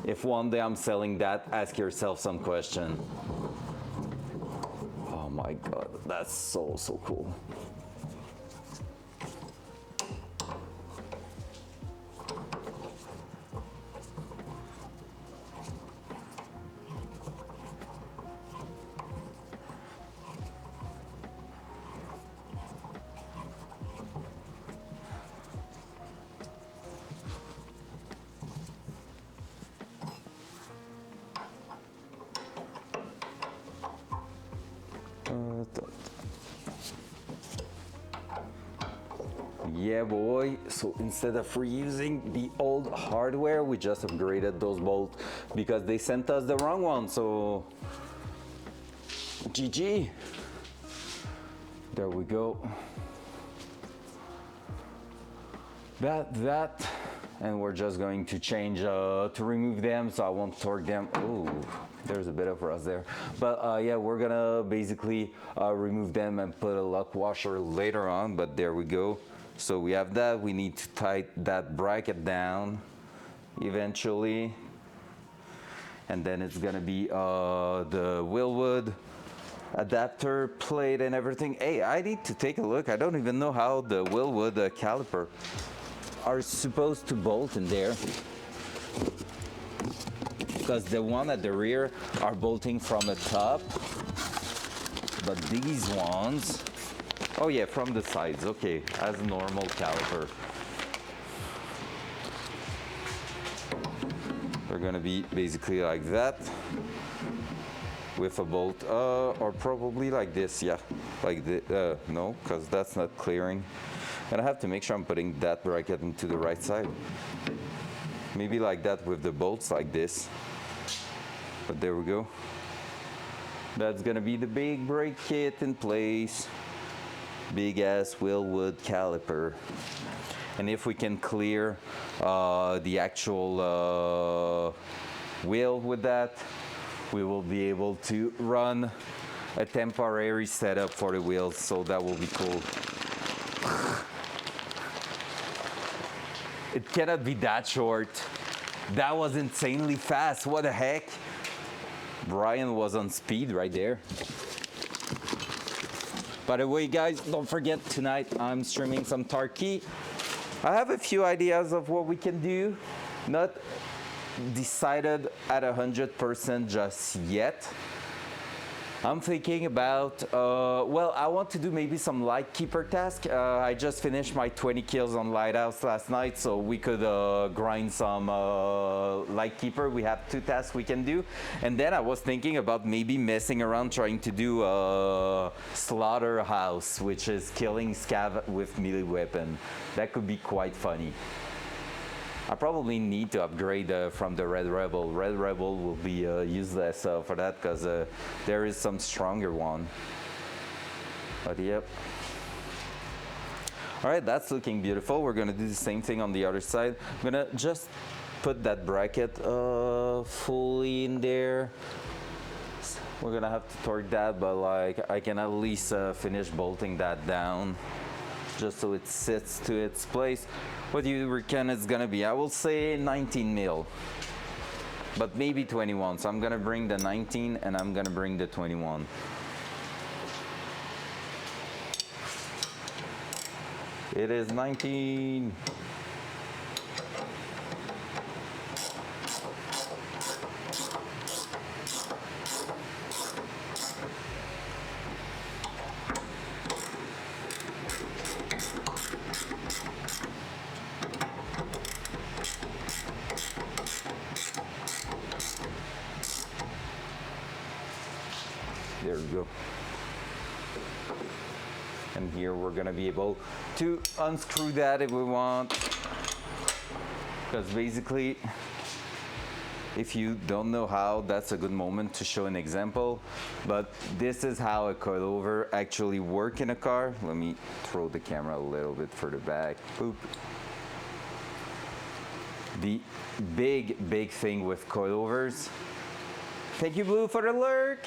If one day I'm selling that, ask yourself some question. Oh my God, that's so cool. Yeah, boy. So instead of reusing the old hardware, we just upgraded those bolts because they sent us the wrong one. So GG. There we go. That. And we're just going to change to remove them, so I won't torque them. Ooh, there's a bit of rust there. But yeah, we're gonna basically remove them and put a lock washer later on, but there we go. So we have that. We need to tighten that bracket down eventually. And then it's gonna be the Willwood adapter plate and everything. Hey, I need to take a look. I don't even know how the Willwood caliper are supposed to bolt in there, because the one at the rear are bolting from the top, but these ones, oh yeah, from the sides. Okay, as a normal caliper. They're gonna be basically like that with a bolt, or probably like this. Yeah, like the no, because that's not clearing. And I have to make sure I'm putting that bracket into the right side. Maybe like that with the bolts like this. But there we go. That's gonna be the big brake kit in place. Big ass Willwood caliper. And if we can clear the actual wheel with that, we will be able to run a temporary setup for the wheels. So that will be cool. It cannot be that short. That was insanely fast. What the heck? Brian was on speed right there. By the way, guys, don't forget, tonight I'm streaming some Tarkey. I have a few ideas of what we can do. Not decided at 100% just yet. I'm thinking about, well, I want to do maybe some light keeper task. I just finished my 20 kills on Lighthouse last night, so we could grind some light keeper. We have 2 tasks we can do. And then I was thinking about maybe messing around trying to do slaughterhouse, which is killing scav with melee weapon. That could be quite funny. I probably need to upgrade from the Red Rebel. Red Rebel will be useless for that, because there is some stronger one. But yep. All right, that's looking beautiful. We're gonna do the same thing on the other side. I'm gonna just put that bracket fully in there. We're gonna have to torque that, but like I can at least finish bolting that down just so it sits to its place. What do you reckon it's gonna be? I will say 19 mil, but maybe 21. So I'm gonna bring the 19 and I'm gonna bring the 21. It is 19. There we go. And here we're gonna be able to unscrew that if we want. Because basically, if you don't know how, that's a good moment to show an example. But this is how a coilover actually works in a car. Let me throw the camera a little bit further back. Boop. The big thing with coilovers. Thank you, Blue, for the lurk.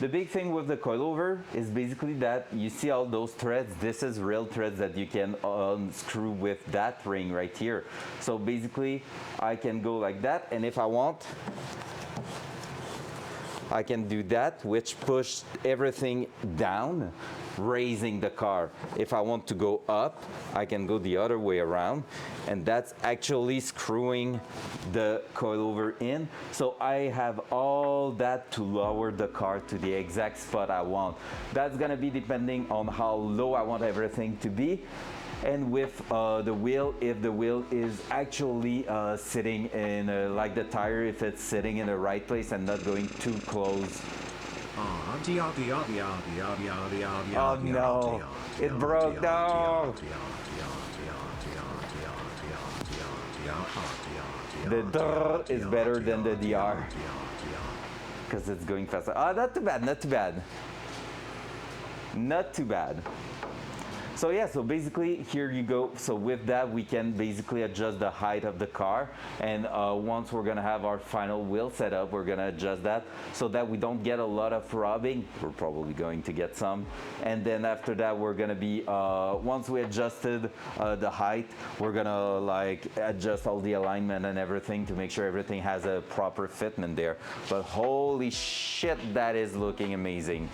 The big thing with the coilover is basically that you see all those threads. This is real threads that you can unscrew with that ring right here. So basically, I can go like that, and if I want, I can do that, which push everything down, raising the car. If I want to go up, I can go the other way around, and that's actually screwing the coilover in. So I have all that to lower the car to the exact spot I want. That's gonna be depending on how low I want everything to be. And with the wheel, if the wheel is actually sitting in, like the tire, if it's sitting in the right place and not going too close. Oh no, it broke, no. The drrr is better than the DR because it's going faster. Oh, not too bad, not too bad. Not too bad. So yeah, so basically here you go. So with that, we can basically adjust the height of the car. And once we're gonna have our final wheel set up, we're gonna adjust that so that we don't get a lot of rubbing. We're probably going to get some. And then after that, we're gonna be, once we adjusted the height, we're gonna like adjust all the alignment and everything to make sure everything has a proper fitment there. But holy shit, that is looking amazing.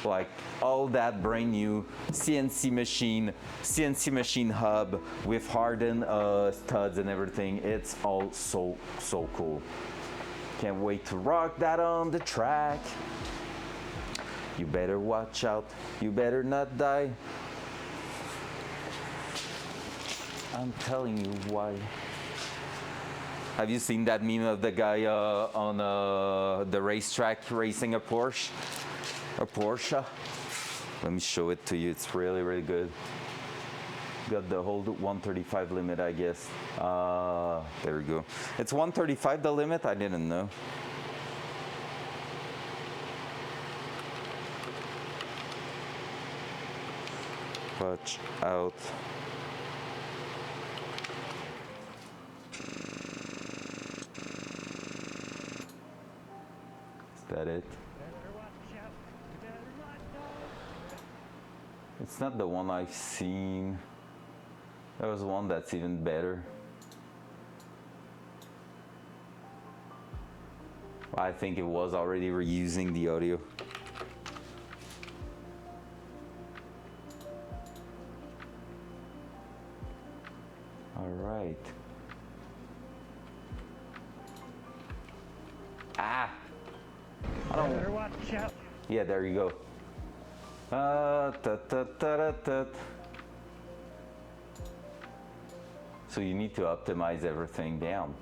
Like all that brand new CNC machine hub with hardened studs and everything. It's all so cool. Can't wait to rock that on the track. You better watch out. You better not die. I'm telling you why. Have you seen that meme of the guy on the racetrack racing a Porsche? A Porsche. Let me show it to you. It's really good. Got the whole 135 limit, I guess. There we go. It's 135 the limit? I didn't know. Watch out. Is that it? It's not the one I've seen. There was one that's even better. I think it was already reusing the audio. All right. Ah! I don't... Better watch out. Yeah, there you go. So you need to optimize everything down.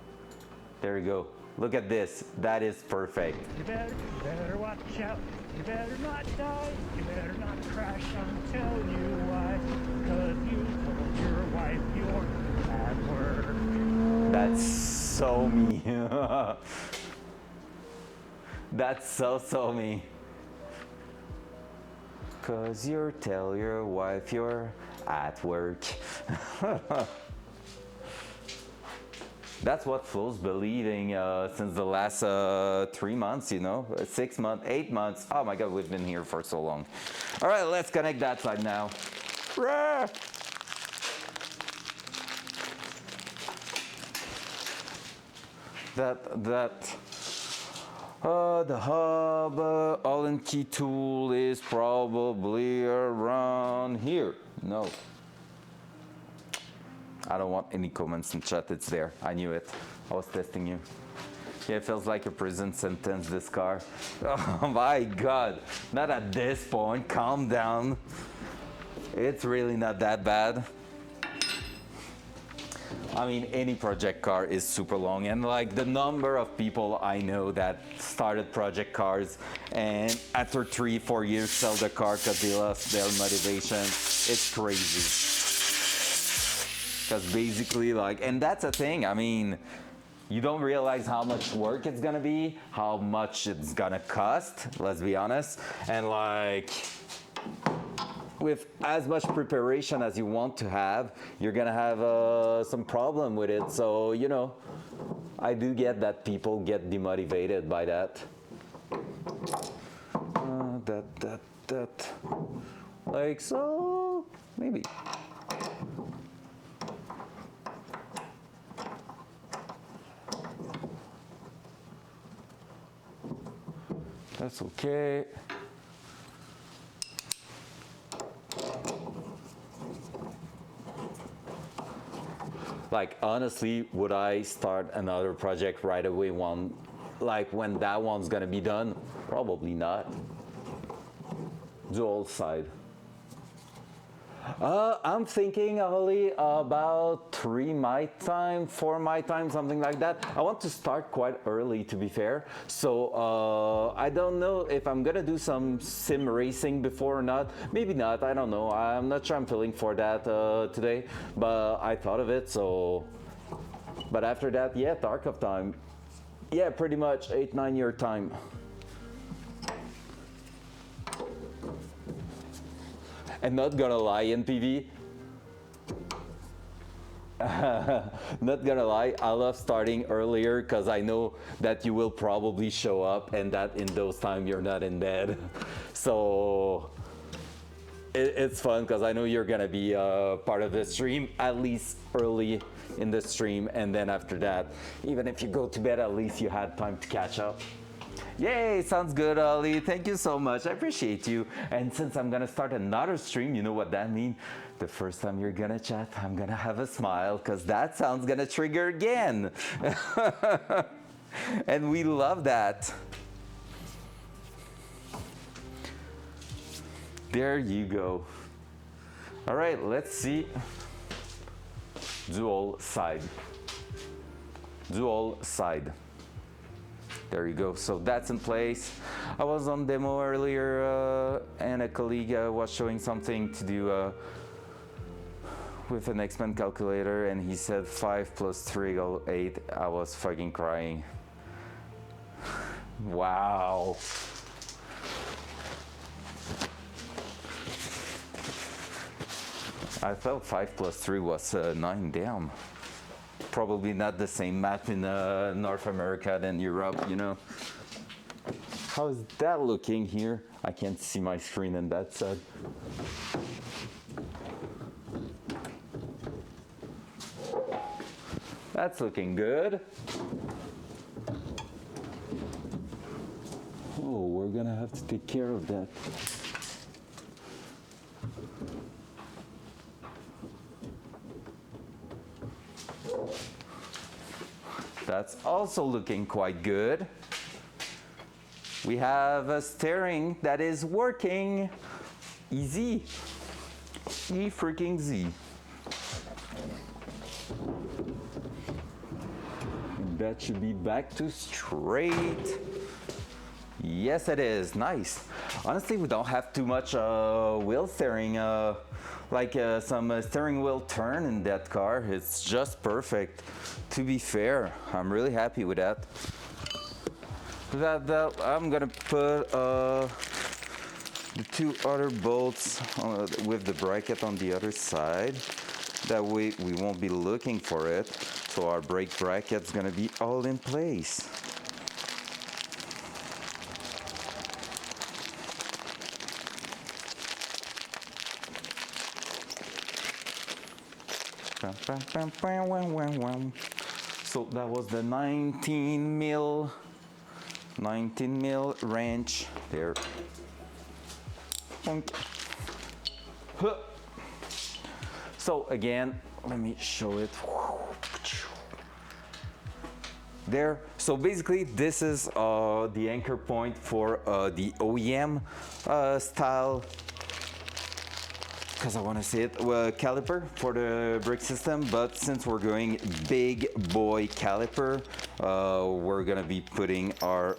There you go. Look at this. That is perfect. You better watch out. You better not die. You better not crash. I'll tell you why. Because you told your wife you're at work. That's so me. That's so me. Cause you tell your wife you're at work. That's what Flo's believing since the last 3 months, you know, 6 months, 8 months. Oh my God, we've been here for so long. All right, let's connect that side now. Rah! The hub Allen key tool is probably around here. No. I don't want any comments in chat, it's there. I knew it. I was testing you. Yeah, it feels like a prison sentence, this car. Oh my God. Not at this point, calm down. It's really not that bad. I mean, any project car is super long, and like the number of people I know that started project cars and after 3-4 years sell the car because they lost their motivation, it's crazy. Because basically, like, and that's a thing, I mean, you don't realize how much work it's gonna be, how much it's gonna cost, let's be honest, and like, with as much preparation as you want to have, you're gonna have some problem with it. So, you know, I do get that people get demotivated by that. Like so, maybe. That's okay. Like honestly, would I start another project right away when that one's gonna be done? Probably not. Dual side. I'm thinking only about 3 my time, 4 my time, something like that. I want to start quite early, to be fair. So I don't know if I'm gonna do some sim racing before or not. Maybe not, I don't know. I'm not sure I'm feeling for that today, but I thought of it, so. But after that, yeah, Tarkov time. Yeah, pretty much 8-9 year time. And not gonna lie, NPV, not gonna lie, I love starting earlier because I know that you will probably show up and that in those times you're not in bed. So it's fun because I know you're gonna be part of the stream, at least early in the stream, and then after that, even if you go to bed, at least you had time to catch up. Yay, sounds good, Ali. Thank you so much. I appreciate you. And since I'm gonna start another stream, you know what that means? The first time you're gonna chat, I'm gonna have a smile because that sound's gonna trigger again. And we love that. There you go. All right, let's see. Dual side. Dual side. There you go, so that's in place. I was on demo earlier and a colleague was showing something to do with an X-Men calculator and he said 5 plus 3 equals 8. I was fucking crying. Wow. I thought 5 plus 3 was 9, damn. Probably not the same math in North America than Europe, you know. How is that looking here? I can't see my screen on that side. That's looking good. Oh, we're gonna have to take care of that. That's also looking quite good. We have a steering that is working. Easy. Freaking Z. That should be back to straight. Yes, it is. Nice. Honestly, we don't have too much wheel steering, some steering wheel turn in that car. It's just perfect. To be fair, I'm really happy with that. I'm gonna put the two other bolts with the bracket on the other side. That way we won't be looking for it. So our brake bracket's gonna be all in place. So that was the 19 mil wrench there. So again, let me show it. There. So basically, this is the anchor point for the OEM style, because I want to say it, caliper for the brake system. But since we're going big boy caliper, we're gonna be putting our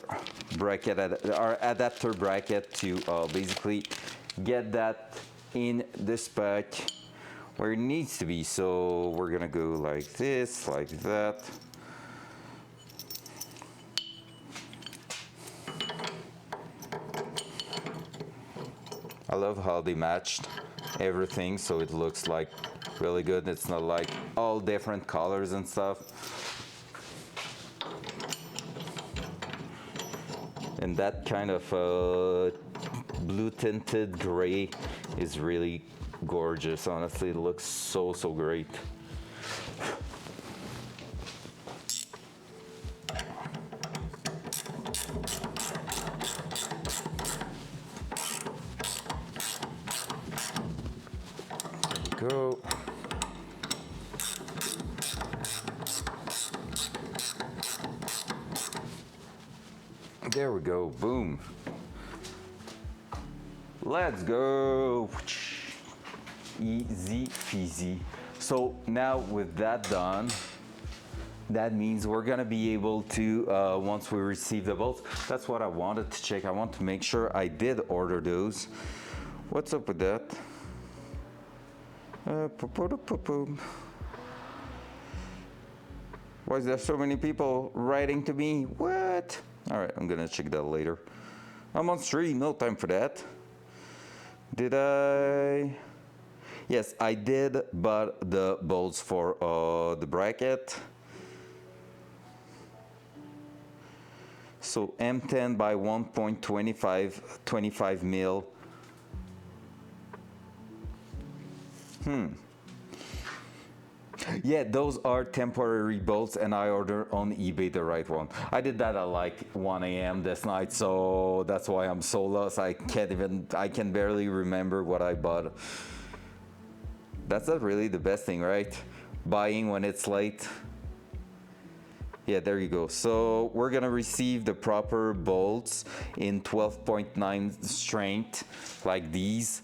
bracket, our adapter bracket to basically get that in the spot where it needs to be. So we're gonna go like this, like that. I love how they matched everything, so it looks like really good. It's not like all different colors and stuff. And that kind of blue tinted gray is really gorgeous. Honestly, it looks so great. Go. There we go, boom. Let's go. Easy peasy. So now with that done, that means we're gonna be able to, once we receive the bolts, that's what I wanted to check. I want to make sure I did order those. What's up with that? Why is there so many people writing to me? What? All right, I'm gonna check that later. I'm on stream, no time for that. Did I? Yes, I did, but the bolts for the bracket. So M10 by 1.25 mil. Yeah, those are temporary bolts, and I ordered on eBay the right one. I did that at like 1 a.m. this night, so that's why I'm so lost. I can barely remember what I bought. That's not really the best thing, right? Buying when it's late. Yeah, there you go. So we're gonna receive the proper bolts in 12.9 strength, like these.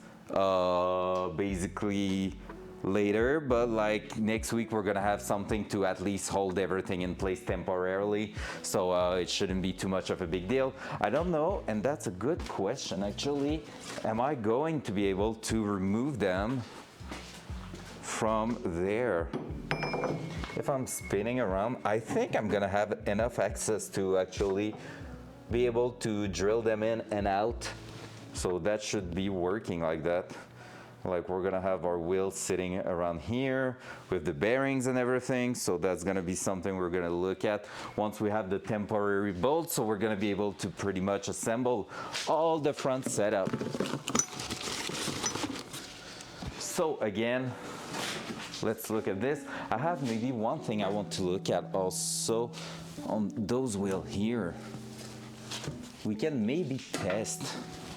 Basically later, but like next week we're gonna have something to at least hold everything in place temporarily, so it shouldn't be too much of a big deal. I don't know, and that's a good question actually. Am I going to be able to remove them from there? If I'm spinning around, I think I'm gonna have enough access to actually be able to drill them in and out. So that should be working like that. Like we're gonna have our wheels sitting around here with the bearings and everything. So that's gonna be something we're gonna look at once we have the temporary bolts. So we're gonna be able to pretty much assemble all the front setup. So again, let's look at this. I have maybe one thing I want to look at also on those wheels here. We can maybe test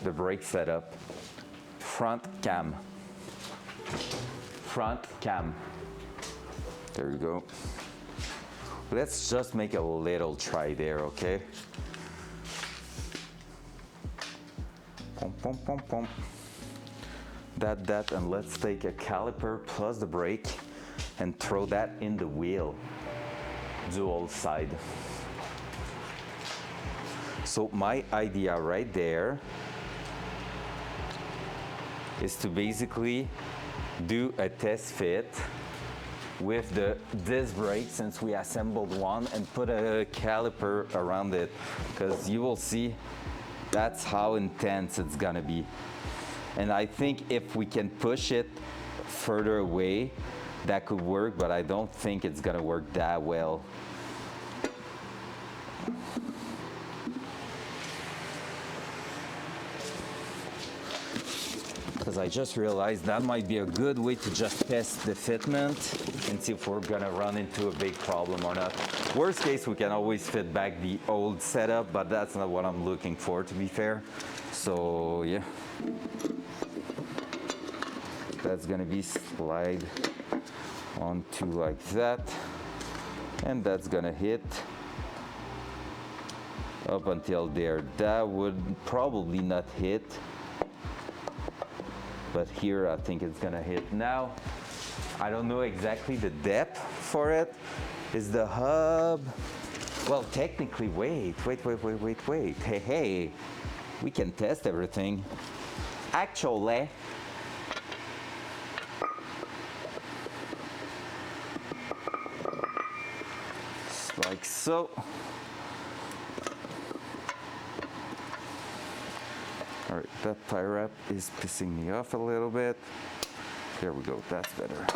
the brake setup. Front cam. There you go. Let's just make a little try there, okay? Pom, pom, pom, pom. That, and let's take a caliper plus the brake and throw that in the wheel. Dual side. So my idea right there is to basically do a test fit with the disc brake, since we assembled one, and put a caliper around it, because you will see that's how intense it's gonna be. And I think if we can push it further away, that could work, but I don't think it's gonna work that well. Because I just realized that might be a good way to just test the fitment and see if we're gonna run into a big problem or not. Worst case, we can always fit back the old setup, but that's not what I'm looking for, to be fair. So yeah, that's gonna be slide onto like that, and that's gonna hit up until there. That would probably not hit, but here I think it's gonna hit. Now I don't know exactly the depth for it. Is the hub, well, technically, wait, hey, we can test everything. Actually, like so. All right, that tie wrap is pissing me off a little bit. There we go, that's better.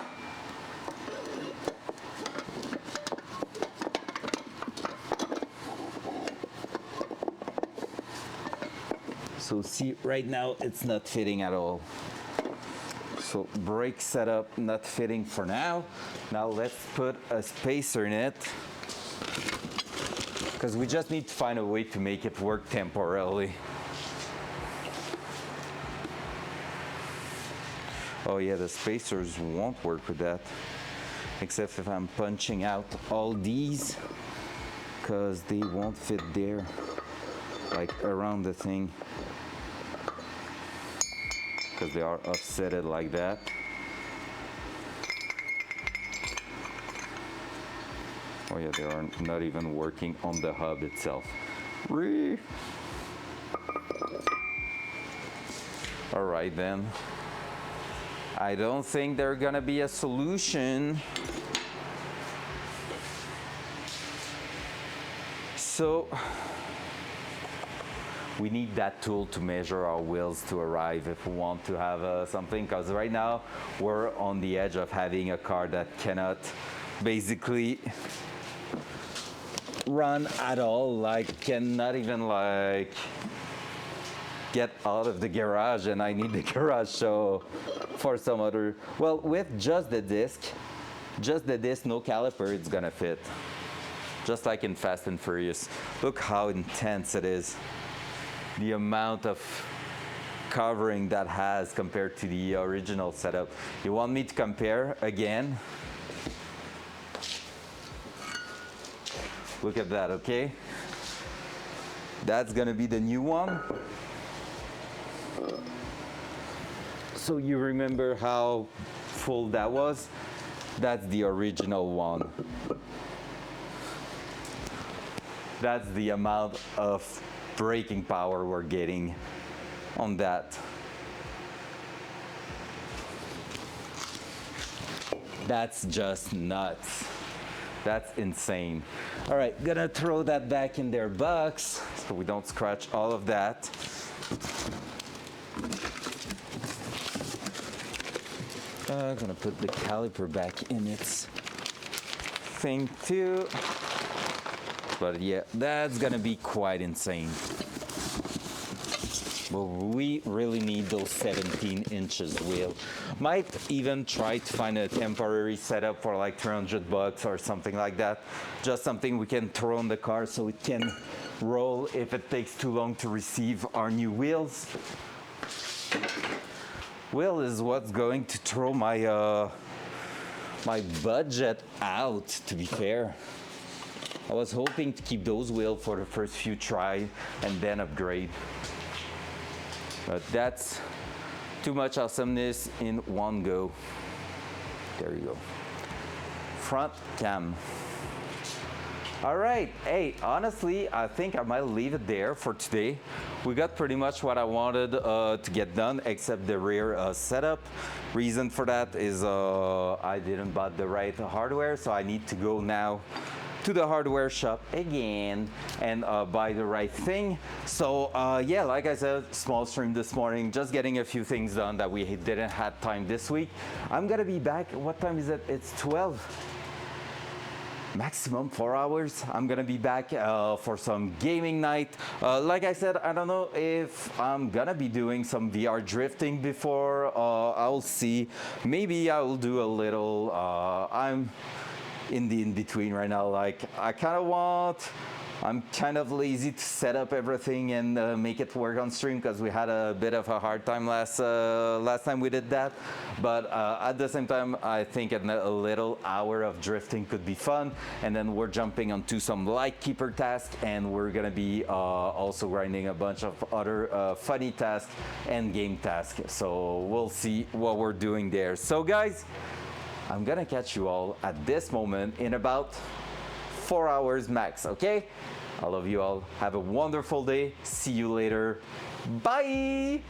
So see, right now it's not fitting at all. So brake setup not fitting for now. Now let's put a spacer in it, because we just need to find a way to make it work temporarily. Oh yeah, the spacers won't work with that, except if I'm punching out all these, because they won't fit there, like around the thing, because they are offsetted like that. Oh yeah, they are not even working on the hub itself. All right then. I don't think there's gonna be a solution. So we need that tool to measure our wheels to arrive if we want to have something, because right now we're on the edge of having a car that cannot basically run at all, like cannot even like get out of the garage, and I need the garage so for some other, well, with just the disc, no caliper, it's gonna fit. Just like in Fast and Furious. Look how intense it is. The amount of covering that has compared to the original setup. You want me to compare again? Look at that, okay? That's gonna be the new one. So you remember how full that was? That's the original one. That's the amount of braking power we're getting on that. That's just nuts. That's insane. All right, gonna throw that back in their box so we don't scratch all of that. I'm gonna put the caliper back in its thing too. But yeah, that's gonna be quite insane. But we really need those 17 inches wheel. Might even try to find a temporary setup for like $300 or something like that. Just something we can throw in the car so it can roll if it takes too long to receive our new wheels. Wheel is what's going to throw my my budget out, to be fair. I was hoping to keep those wheels for the first few try and then upgrade. But that's too much awesomeness in one go. There you go. Front cam. All right, hey, honestly, I think I might leave it there for today. We got pretty much what I wanted to get done, except the rear setup. Reason for that is I didn't buy the right hardware, so I need to go now to the hardware shop again and buy the right thing. So yeah, like I said, small stream this morning, just getting a few things done that we didn't have time this week. I'm gonna be back. What time is it? It's 12. Maximum 4 hours. I'm gonna be back for some gaming night. Like I said, I don't know if I'm gonna be doing some VR drifting before. I'll see. Maybe I will do a little. I'm in the in-between right now. Like I'm kind of lazy to set up everything and make it work on stream because we had a bit of a hard time last time we did that. But at the same time, I think a little hour of drifting could be fun. And then we're jumping onto some Lightkeeper tasks, and we're gonna be also grinding a bunch of other funny tasks and game tasks. So we'll see what we're doing there. So guys, I'm gonna catch you all at this moment in about 4 hours max, okay? I love you all. Have a wonderful day. See you later. Bye!